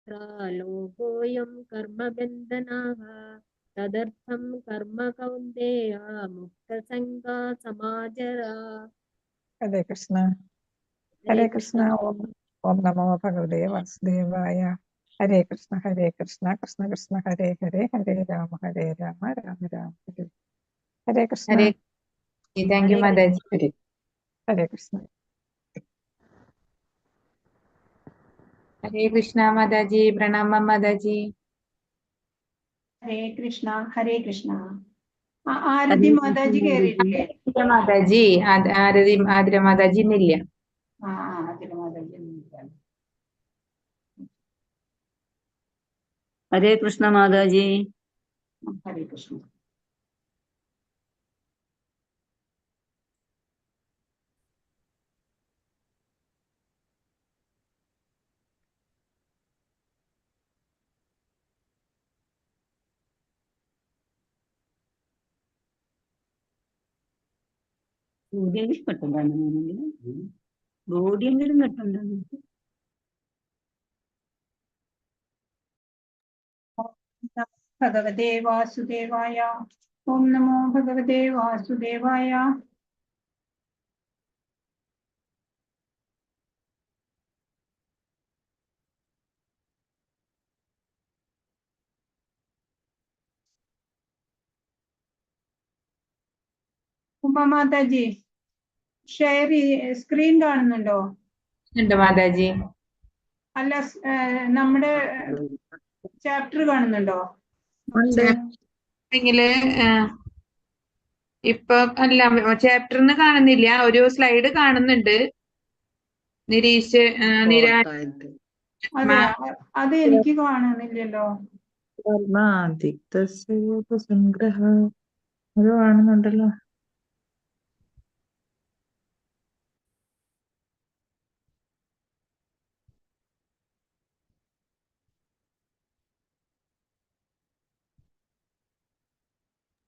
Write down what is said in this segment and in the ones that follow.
लोकोऽयं कर्मबन्धनाः तदर्थं कर्म कौन्तेय मुक्तसङ्गा समाचरा। हरे कृष्ण। हरे हरे कृष्ण। कृष्ण। ओम नमो भगवते वासुदेवाय। हरे कृष्ण कृष्ण कृष्ण हरे हरे, हरे राम राम राम हरे। हरे कृष्ण। हरे थैंक यू हरे माताजी। हरे कृष्ण। हरे कृष्णा माताजी, प्रणाम माताजी। हरे कृष्ण हरे कृष्ण। ആരതി മാതാജി കേറിയിട്ടില്ലേ? മാതാജി ആതിര മാതാജി ഇന്നില്ല. ആതിര മാതാജി. हरे कृष्ण माताजी। ഹരേ കൃഷ്ണ. ബോഡിയെങ്കിലും കെട്ടുണ്ടായിരുന്നു, ബോഡിയെങ്കിലും കെട്ടുണ്ടായിരുന്നു. ഭഗവതേ വാസുദേവായ. ഓം നമോ ഭഗവതേ വാസുദേവായ. ഉമാമാതാജി ഷെയർ സ്ക്രീൻ കാണുന്നുണ്ടോ? ഉണ്ട് മാതാജി. അല്ല, നമ്മുടെ ചാപ്റ്റർ കാണുന്നുണ്ടോ? ഇപ്പൊ അല്ല, ചാപ്റ്ററിന് കാണുന്നില്ല, ഒരു സ്ലൈഡ് കാണുന്നുണ്ട്. അത് എനിക്ക് കാണുന്നില്ലല്ലോ. അത് കാണുന്നുണ്ടല്ലോ.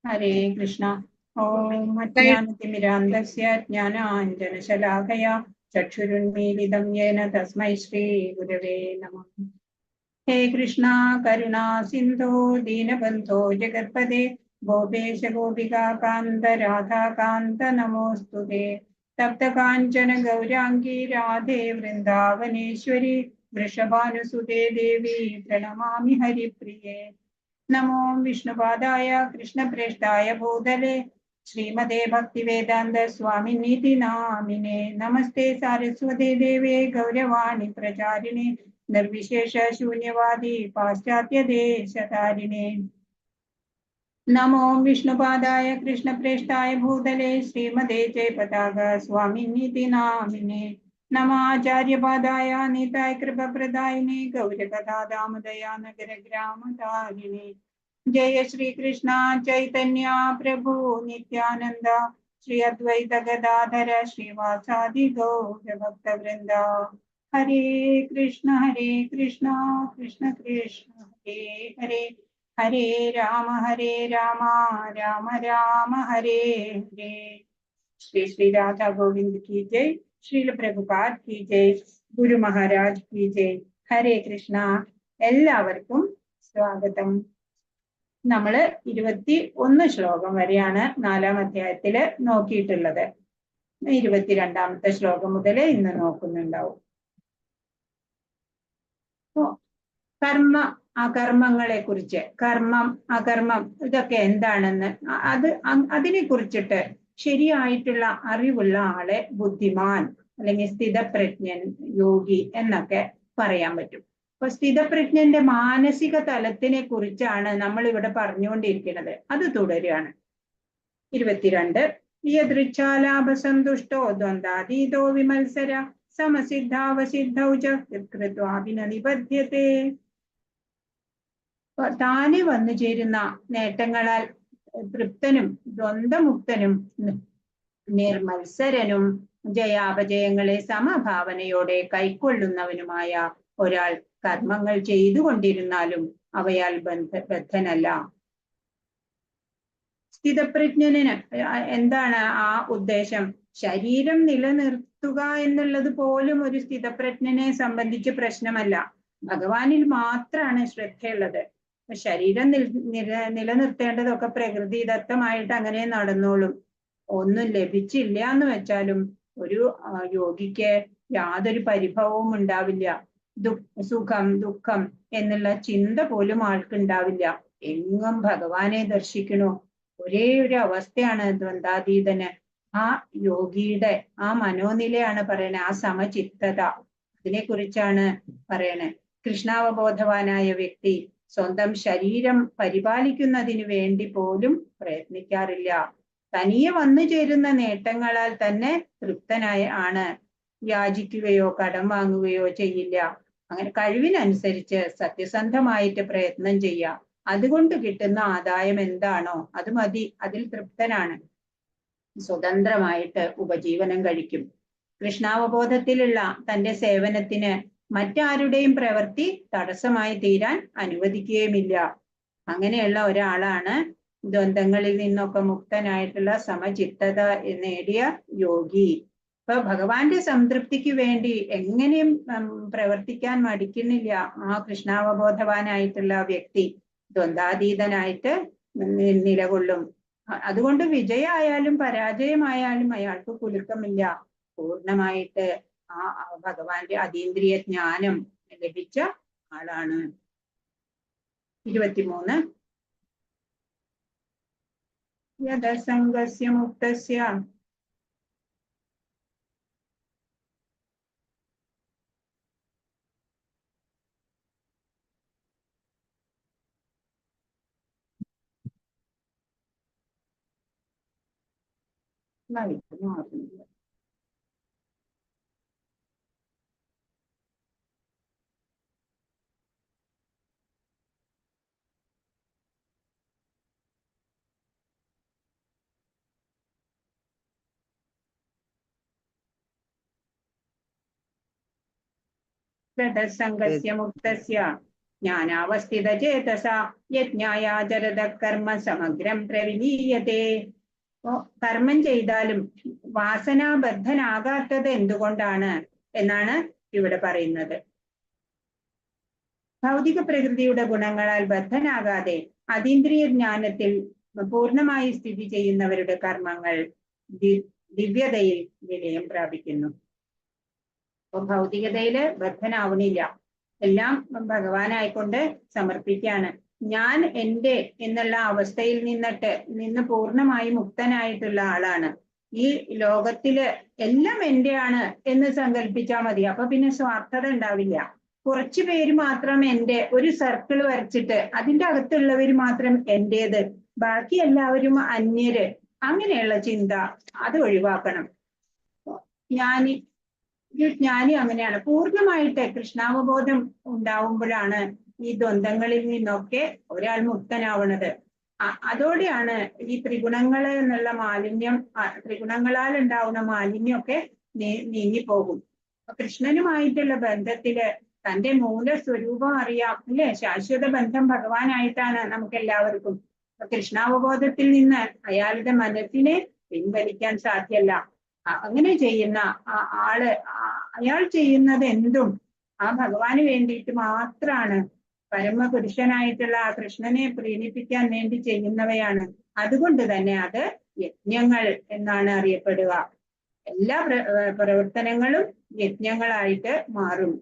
ഹരേ കൃഷ്ണ. ഓം അജ്ഞാനതിമിരാന്ധസ്യ ജ്ഞാനാഞ്ജനശലാകയാ ചക്ഷുരുന്മീലിതം യേന തസ്മൈ ശ്രീ ഗുരവേ നമഃ. ഹേ കൃഷ്ണ കരുണാ സിന്ധോ ദീനബന്ധോ ജഗത്പദേ ഗോപേശ ഗോപികാകാന്ത രാധാകാന്ത നമോസ്തുതേ. തപ്തകാഞ്ചന ഗൗരാംഗീ രാധേ വൃന്ദാവനേശ്വരി വൃഷഭാനുസുതേ ദേവി പ്രണമാമി ഹരിപ്രിയേ. നമോ വിഷ്ണുപാദായ കൃഷ്ണപ്രേഷ്ഠായ ഭൂതലേ ശ്രീമതേ ഭക്തിവേദാന്ത സ്വാമിനിധി നാമിനെ. നമസ്തേ സാരസ്വതേ ദേവേ ഗൗരവാണി പ്രചാരിണേ നിർവിശേഷ ശൂന്യവാദി പാശ്ചാത്യദേശധാരിണേ. നമോ വിഷ്ണുപാദായ കൃഷ്ണപ്രേഷ്ഠായ ഭൂതലേ ശ്രീമതേ ജയപതാക സ്വാമിനിധി നാമിനെ. നമാചാര്യപാദായ നിതായ കൃപപ്രദായിനെ ഗൗരകഥാദാമദയാ നഗരഗ്രാമധാരിണേ. ജയ ശ്രീകൃഷ്ണ ചൈതന്യ പ്രഭു നിത്യാനന്ദ ശ്രീ അദ്വൈത ഗദാധര ശ്രീവാസാദി ഗൗരഭക്തവൃന്ദ. ഹരേ കൃഷ്ണ കൃഷ്ണ കൃഷ്ണ ഹരേ ഹരേ, ഹരേ രാമ രാമ രാമ ഹരേ ഹരേ. ശ്രീ ശ്രീ രാധാ ഗോവിന്ദ് की जय, श्रील प्रभुपाद की जय, ഗുരു മഹാരാജ് की जय. ഹരേ കൃഷ്ണ. എല്ലാവർക്കും സ്വാഗതം. നമ്മള് 21 ശ്ലോകം വരെയാണ് 4-ാം അധ്യായത്തില് നോക്കിയിട്ടുള്ളത്. 22-ാമത്തെ ശ്ലോകം മുതൽ ഇന്ന് നോക്കുന്നുണ്ടാവും. കർമ്മ അകർമ്മങ്ങളെ കുറിച്ച്, കർമ്മം അകർമ്മം ഇതൊക്കെ എന്താണെന്ന് അതിനെ കുറിച്ചിട്ട് ശരിയായിട്ടുള്ള അറിവുള്ള ആളെ ബുദ്ധിമാൻ അല്ലെങ്കിൽ സ്ഥിതപ്രജ്ഞൻ, യോഗി എന്നൊക്കെ പറയാൻ പറ്റും. അപ്പൊ സ്ഥിതപ്രജ്ഞന്റെ മാനസിക തലത്തിനെ കുറിച്ചാണ് നമ്മൾ ഇവിടെ പറഞ്ഞുകൊണ്ടിരിക്കുന്നത്. അത് തുടരുകയാണ്. 22. യദൃച്ഛാലാഭസന്തുഷ്ടോ ദ്വന്ദ്വാതീതോ വിമത്സര സമസിദ്ധാവസിദ്ധൗ ച കൃത്വാഭിന നിബധ്യത്തെ. താനെ വന്നു ചേരുന്ന നേട്ടങ്ങളാൽ തൃപ്തനും ദ്വന്ദ്മുക്തനും നിർമത്സരനും ജയാപജയങ്ങളെ സമഭാവനയോടെ കൈക്കൊള്ളുന്നവനുമായ ഒരാൾ കർമ്മങ്ങൾ ചെയ്തുകൊണ്ടിരുന്നാലും അവയാൽ ബദ്ധനല്ല. സ്ഥിതപ്രജ്ഞന് എന്താണ് ആ ഉദ്ദേശം? ശരീരം നിലനിർത്തുക എന്നുള്ളത് പോലും ഒരു സ്ഥിതപ്രജ്ഞനെ സംബന്ധിച്ച് പ്രശ്നമല്ല. ഭഗവാനിൽ മാത്രമാണ് ശ്രദ്ധയുള്ളത്. ശരീരം നിലനിർത്തേണ്ടതൊക്കെ പ്രകൃതിദത്തമായിട്ട് അങ്ങനെ നടന്നോളും. ഒന്നും ലഭിച്ചില്ല എന്ന് വെച്ചാലും ഒരു യോഗിക്ക് യാതൊരു പരിഭവവും ഉണ്ടാവില്ല. സുഖം ദുഃഖം എന്നുള്ള ചിന്ത പോലും ആൾക്കുണ്ടാവില്ല. എങ്ങും ഭഗവാനെ ദർശിക്കണോ. ഒരേ ഒരു അവസ്ഥയാണ് ദ്വന്ദ്വാതീതന്. ആ യോഗിയുടെ ആ മനോനിലയാണ് പറയണേ, ആ സമചിത്തത. അതിനെ കുറിച്ചാണ് പറയണേ. കൃഷ്ണാവബോധവാനായ വ്യക്തി സ്വന്തം ശരീരം പരിപാലിക്കുന്നതിന് വേണ്ടി പോലും പ്രയത്നിക്കാറില്ല. തനിയെ വന്നു ചേരുന്ന നേട്ടങ്ങളാൽ തന്നെ തൃപ്തനാണ്. യാചിക്കുകയോ കടം വാങ്ങുകയോ ചെയ്യില്ല. അങ്ങനെ കഴിവിനനുസരിച്ച് സത്യസന്ധമായിട്ട് പ്രയത്നം ചെയ്യാം. അതുകൊണ്ട് കിട്ടുന്ന ആദായം എന്താണോ അത് മതി, അതിൽ തൃപ്തനാണ്. സ്വതന്ത്രമായിട്ട് ഉപജീവനം കഴിക്കും. കൃഷ്ണാവബോധത്തിലുള്ള തന്റെ സേവനത്തിന് മറ്റാരുടെയും പ്രവൃത്തി തടസ്സമായി തീരാൻ അനുവദിക്കുകയുമില്ല. അങ്ങനെയുള്ള ഒരാളാണ് ദ്വന്ദ്ങ്ങളിൽ നിന്നൊക്കെ മുക്തനായിട്ടുള്ള സമചിത്തത നേടിയ യോഗി. ഇപ്പൊ ഭഗവാന്റെ സംതൃപ്തിക്ക് വേണ്ടി എങ്ങനെയും പ്രവർത്തിക്കാൻ മടിക്കുന്നില്ല ആ കൃഷ്ണാവബോധവാനായിട്ടുള്ള വ്യക്തി. ദ്വന്ദ്വാതീതനായിട്ട് നിലകൊള്ളും. അതുകൊണ്ട് വിജയമായാലും പരാജയമായാലും അയാൾക്ക് കുലുക്കമില്ല. പൂർണ്ണമായിട്ട് ആ ഭഗവാന്റെ അതീന്ദ്രിയ ജ്ഞാനം ലഭിച്ച ആളാണ്. 23 യദസംഗസ്യ മുക്തസ്യ വായിക്കുന്നു. ദൃഢസംഗസ്യ മുക്തസ്യ ജ്ഞാനാവസ്ഥിതചേതസ യജ്ഞായാചരത കർമ്മ സമഗ്രം പ്രവിലീയതേ. കർമ്മം ചെയ്താലും വാസനാബദ്ധനാകാത്തത് എന്തുകൊണ്ടാണ് എന്നാണ് ഇവിടെ പറയുന്നത്. ഭൗതിക പ്രകൃതിയുടെ ഗുണങ്ങളാൽ ബദ്ധനാകാതെ അതീന്ദ്രിയ ജ്ഞാനത്തിൽ പൂർണ്ണമായി സ്ഥിതി ചെയ്യുന്നവരുടെ കർമ്മങ്ങൾ ദിവ്യതയിൽ വിലയം പ്രാപിക്കുന്നു. അപ്പൊ ഭൗതികതയില് ബദ്ധനാവണില്ല, എല്ലാം ഭഗവാനായിക്കൊണ്ട് സമർപ്പിക്കാണ്. ഞാൻ എൻ്റെ എന്നുള്ള അവസ്ഥയിൽ നിന്ന് പൂർണ്ണമായി മുക്തനായിട്ടുള്ള ആളാണ്. ഈ ലോകത്തില് എല്ലാം എന്റെയാണ് എന്ന് സങ്കല്പിച്ചാൽ മതി. അപ്പൊ പിന്നെ സ്വാർത്ഥത ഉണ്ടാവില്ല. കുറച്ചു പേര് മാത്രം എൻ്റെ, ഒരു സർക്കിൾ വരച്ചിട്ട് അതിൻ്റെ അകത്തുള്ളവര് മാത്രം എന്റേത്, ബാക്കി എല്ലാവരും അന്യര്, അങ്ങനെയുള്ള ചിന്ത അത് ഒഴിവാക്കണം. ജ്ഞാനി അങ്ങനെയാണ്. പൂർണ്ണമായിട്ട് കൃഷ്ണാവബോധം ഉണ്ടാവുമ്പോഴാണ് ഈ ദ്വന്ദ്ങ്ങളിൽ നിന്നൊക്കെ ഒരാൾ മുക്തനാവണത്. അതോടെയാണ് ഈ ത്രിഗുണങ്ങൾ എന്നുള്ള മാലിന്യം, ത്രിഗുണങ്ങളാൽ ഉണ്ടാവുന്ന മാലിന്യമൊക്കെ നീങ്ങിപ്പോകും. കൃഷ്ണനുമായിട്ടുള്ള ബന്ധത്തില് തന്റെ മൂലസ്വരൂപം അറിയാം, അല്ലെ? ശാശ്വത ബന്ധം ഭഗവാനായിട്ടാണ് നമുക്ക് എല്ലാവർക്കും. കൃഷ്ണാവബോധത്തിൽ നിന്ന് അയാളുടെ മനസ്സിനെ പിൻവലിക്കാൻ സാധ്യമല്ല. അങ്ങനെ ചെയ്യുന്ന ആള് അയാൾ ചെയ്യുന്നത് എന്തും ആ ഭഗവാന് വേണ്ടിയിട്ട് മാത്രമാണ്. പരമപുരുഷനായിട്ടുള്ള ആ കൃഷ്ണനെ പ്രീണിപ്പിക്കാൻ വേണ്ടി ചെയ്യുന്നവയാണ്. അതുകൊണ്ട് തന്നെ അത് യജ്ഞങ്ങൾ എന്നാണ് അറിയപ്പെടുക. എല്ലാ പ്രവർത്തനങ്ങളും യജ്ഞങ്ങളായിട്ട് മാറും.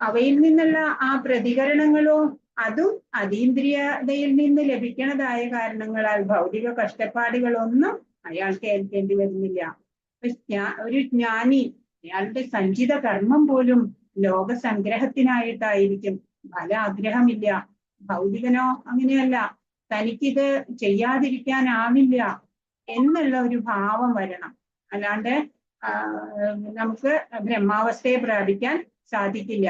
അവയിൽ നിന്നുള്ള ആ പ്രതികരണങ്ങളോ അതും അതീന്ദ്രിയതയിൽ നിന്ന് ലഭിക്കുന്നതായ കാരണങ്ങളാൽ ഭൗതിക കഷ്ടപ്പാടുകളൊന്നും അയാൾക്ക് ഏൽക്കേണ്ടി വരുന്നില്ല. ഒരു ജ്ഞാനി അയാളുടെ സഞ്ചിത കർമ്മം പോലും ലോകസംഗ്രഹത്തിനായിട്ടായിരിക്കും. പല ആഗ്രഹമില്ല. ഭൗതികനോ അങ്ങനെയല്ല, തനിക്കിത് ചെയ്യാതിരിക്കാനാവില്ല എന്നുള്ള ഒരു ഭാവം വരണം. അല്ലാണ്ട് നമുക്ക് ബ്രഹ്മാവസ്ഥയെ പ്രാപിക്കാൻ സാധിക്കില്ല.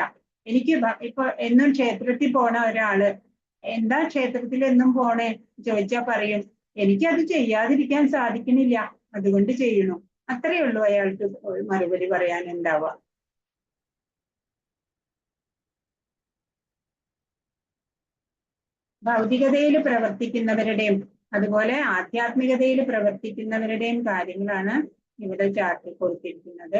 എനിക്ക് ഇപ്പൊ എന്നും ക്ഷേത്രത്തിൽ പോണ ഒരാള് എന്താ ക്ഷേത്രത്തിൽ എന്നും പോണേ ചോദിച്ചാ പറയും, എനിക്കത് ചെയ്യാതിരിക്കാൻ സാധിക്കുന്നില്ല, അതുകൊണ്ട് ചെയ്യണു. അത്രയേ ഉള്ളൂ അയാൾക്ക് മറുപടി പറയാനുണ്ടാവുക. ഭൗതികതയിൽ പ്രവർത്തിക്കുന്നവരുടെയും അതുപോലെ ആധ്യാത്മികതയിൽ പ്രവർത്തിക്കുന്നവരുടെയും കാര്യങ്ങളാണ് ഇവിടെ ചാർട്ടിൽ കൊടുത്തിരിക്കുന്നത്.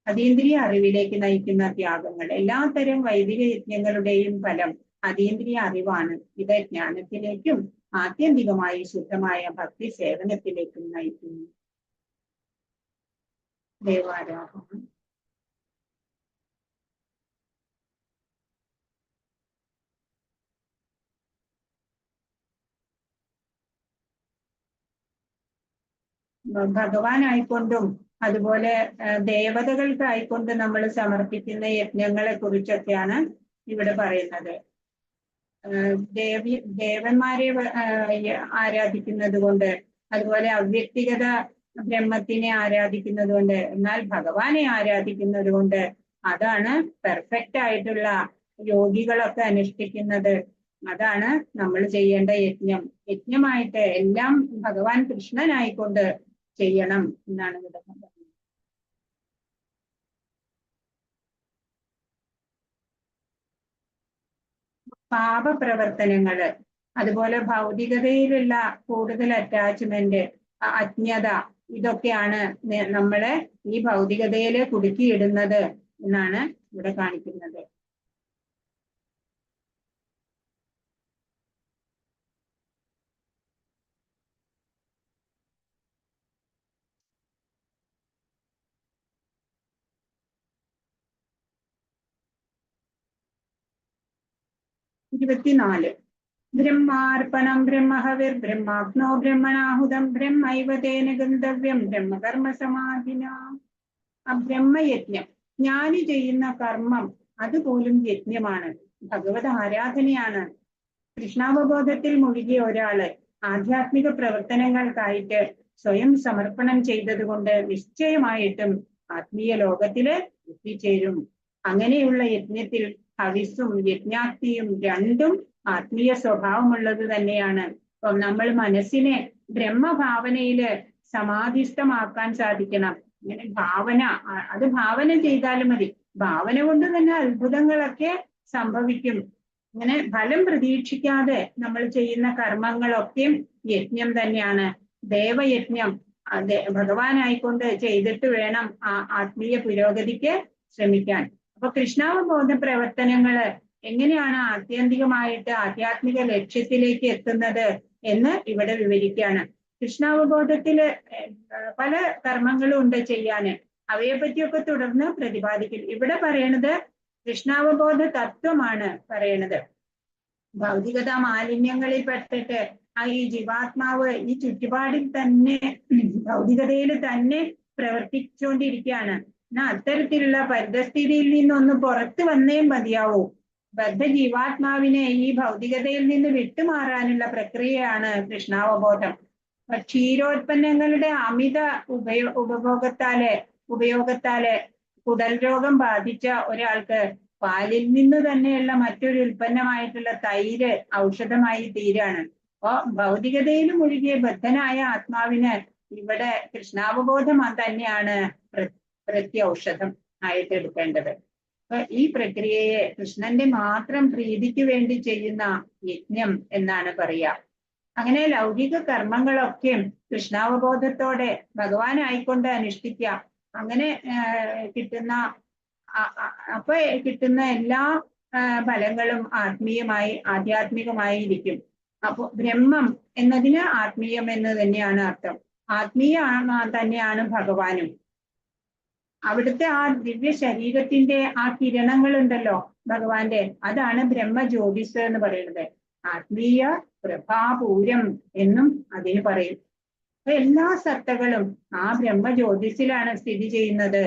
അതീന്ദ്രിയ അറിവിലേക്ക് നയിക്കുന്ന ത്യാഗങ്ങൾ. എല്ലാത്തരം വൈദിക യജ്ഞങ്ങളുടെയും ഫലം അതീന്ദ്രിയ അറിവാണ്. ഇത് ജ്ഞാനത്തിലേക്കും ആത്യന്തികമായി ശുദ്ധമായ ഭക്തി സേവനത്തിലേക്കും നയിക്കുന്നു. ദേവാരാധന. ഭഗവാനായിക്കൊണ്ടും അതുപോലെ ദേവതകൾക്കായിക്കൊണ്ട് നമ്മൾ സമർപ്പിക്കുന്ന യജ്ഞങ്ങളെ കുറിച്ചൊക്കെയാണ് ഇവിടെ പറയുന്നത്. ദേവന്മാരെ ആരാധിക്കുന്നത് കൊണ്ട്, അതുപോലെ അവ്യക്തിഗത ബ്രഹ്മത്തിനെ ആരാധിക്കുന്നത് കൊണ്ട്, എന്നാൽ ഭഗവാനെ ആരാധിക്കുന്നത് കൊണ്ട്, അതാണ് പെർഫെക്റ്റ് ആയിട്ടുള്ള യോഗികളൊക്കെ അനുഷ്ഠിക്കുന്നത്. അതാണ് നമ്മൾ ചെയ്യേണ്ട യജ്ഞം. യജ്ഞമായിട്ട് എല്ലാം ഭഗവാൻ കൃഷ്ണനായിക്കൊണ്ട് ചെയ്യണം എന്നാണ് ഇവിടെ പറയുന്നത്. പാപപ്രവർത്തനങ്ങള്, അതുപോലെ ഭൗതികതയിലുള്ള കൂടുതൽ അറ്റാച്ച്മെന്റ്, അജ്ഞത, ഇതൊക്കെയാണ് നമ്മളെ ഈ ഭൗതികതയിൽ കുടുക്കിയിടുന്നത് എന്നാണ് ഇവിടെ കാണിക്കുന്നത്. ഇരുപത്തിനാല്. ബ്രഹ്മാർപ്പണം ബ്രഹ്മഹവിർ ബ്രഹ്മാഗ്നോ ബ്രഹ്മണാഹുതം ബ്രഹ്മൈവ തേന ഗന്ധവ്യം ബ്രഹ്മകർമ്മ സമാധിന. ബ്രഹ്മയജ്ഞം, ജ്ഞാനി ചെയ്യുന്ന കർമ്മം അതുപോലും യജ്ഞമാണ്, ഭഗവത് ആരാധനയാണ്. കൃഷ്ണാവബോധത്തിൽ മുഴുകിയ ഒരാള് ആധ്യാത്മിക പ്രവർത്തനങ്ങൾക്കായിട്ട് സ്വയം സമർപ്പണം ചെയ്തതുകൊണ്ട് നിശ്ചയമായിട്ടും ആത്മീയ ലോകത്തില് എത്തിച്ചേരും. അങ്ങനെയുള്ള യജ്ഞത്തിൽ ഹവിസ്സും യജ്ഞാക്തിയും രണ്ടും ആത്മീയ സ്വഭാവമുള്ളത് തന്നെയാണ്. അപ്പം നമ്മൾ മനസ്സിനെ ബ്രഹ്മഭാവനയില് സമാധിസ്ഥമാക്കാൻ സാധിക്കണം. ഇങ്ങനെ ഭാവന, അത് ഭാവന ചെയ്താലും മതി. ഭാവന കൊണ്ട് തന്നെ അത്ഭുതങ്ങളൊക്കെ സംഭവിക്കും. ഇങ്ങനെ ഫലം പ്രതീക്ഷിക്കാതെ നമ്മൾ ചെയ്യുന്ന കർമ്മങ്ങളൊക്കെ യജ്ഞം തന്നെയാണ്. ദേവയജ്ഞം ഭഗവാനായിക്കൊണ്ട് ചെയ്തിട്ട് വേണം ആത്മീയ പുരോഗതിക്ക് ശ്രമിക്കാൻ. അപ്പൊ കൃഷ്ണാവബോധ പ്രവർത്തനങ്ങള് എങ്ങനെയാണ് ആത്യന്തികമായിട്ട് ആധ്യാത്മിക ലക്ഷ്യത്തിലേക്ക് എത്തുന്നത് എന്ന് ഇവിടെ വിവരിക്കുകയാണ്. കൃഷ്ണാവബോധത്തില് പല കർമ്മങ്ങളും ഉണ്ട് ചെയ്യാന്. അവയെ പറ്റിയൊക്കെ തുടർന്ന് പ്രതിപാദിക്കും. ഇവിടെ പറയണത് കൃഷ്ണാവബോധ തത്വമാണ് പറയണത്. ഭൗതികത മാലിന്യങ്ങളിൽ പെട്ടിട്ട് ഈ ജീവാത്മാവ് ഈ ചുറ്റുപാടിൽ തന്നെ ഭൗതികതയിൽ തന്നെ പ്രവർത്തിച്ചുകൊണ്ടിരിക്കുകയാണ്. എന്നാ അത്തരത്തിലുള്ള പരിതസ്ഥിതിയിൽ നിന്നൊന്ന് പുറത്തു വന്നേ മതിയാവൂ. ബദ്ധ ജീവാത്മാവിനെ ഈ ഭൗതികതയിൽ നിന്ന് വിട്ടുമാറാനുള്ള പ്രക്രിയയാണ് കൃഷ്ണാവബോധം. ക്ഷീരോത്പന്നങ്ങളുടെ അമിത ഉപയോഗത്താല് കുടൽ രോഗം ബാധിച്ച ഒരാൾക്ക് പാലിൽ നിന്ന് തന്നെയുള്ള മറ്റൊരു ഉൽപ്പന്നമായിട്ടുള്ള തൈര് ഔഷധമായി തീരാണ്. അപ്പോ ഭൗതികതയിൽ മുഴുകിയ ബദ്ധനായ ആത്മാവിന് ഇവിടെ കൃഷ്ണാവബോധം തന്നെയാണ് പ്രത്യൗഷധം ആയിട്ട് എടുക്കേണ്ടത്. അപ്പൊ ഈ പ്രക്രിയയെ കൃഷ്ണന്റെ മാത്രം പ്രീതിക്ക് വേണ്ടി ചെയ്യുന്ന യജ്ഞം എന്നാണ് പറയുക. അങ്ങനെ ലൗകിക കർമ്മങ്ങളൊക്കെ കൃഷ്ണാവബോധത്തോടെ ഭഗവാനായിക്കൊണ്ട് അനുഷ്ഠിക്കുക. അങ്ങനെ കിട്ടുന്ന എല്ലാ ഫലങ്ങളും ആധ്യാത്മികമായി ഇരിക്കും. അപ്പൊ ബ്രഹ്മം എന്നതിന് ആത്മീയം എന്ന് തന്നെയാണ് അർത്ഥം. ആത്മീയ തന്നെയാണ് ഭഗവാനും. അവിടുത്തെ ആ ദിവ്യ ശരീരത്തിന്റെ ആ കിരണങ്ങളുണ്ടല്ലോ ഭഗവാന്റെ, അതാണ് ബ്രഹ്മജ്യോതിസ് എന്ന് പറയുന്നത്. ആത്മീയ പ്രഭാപൂരം എന്നും അതിന് പറയും. അപ്പൊ എല്ലാ സത്തകളും ആ ബ്രഹ്മജ്യോതിസിലാണ് സ്ഥിതി ചെയ്യുന്നത്.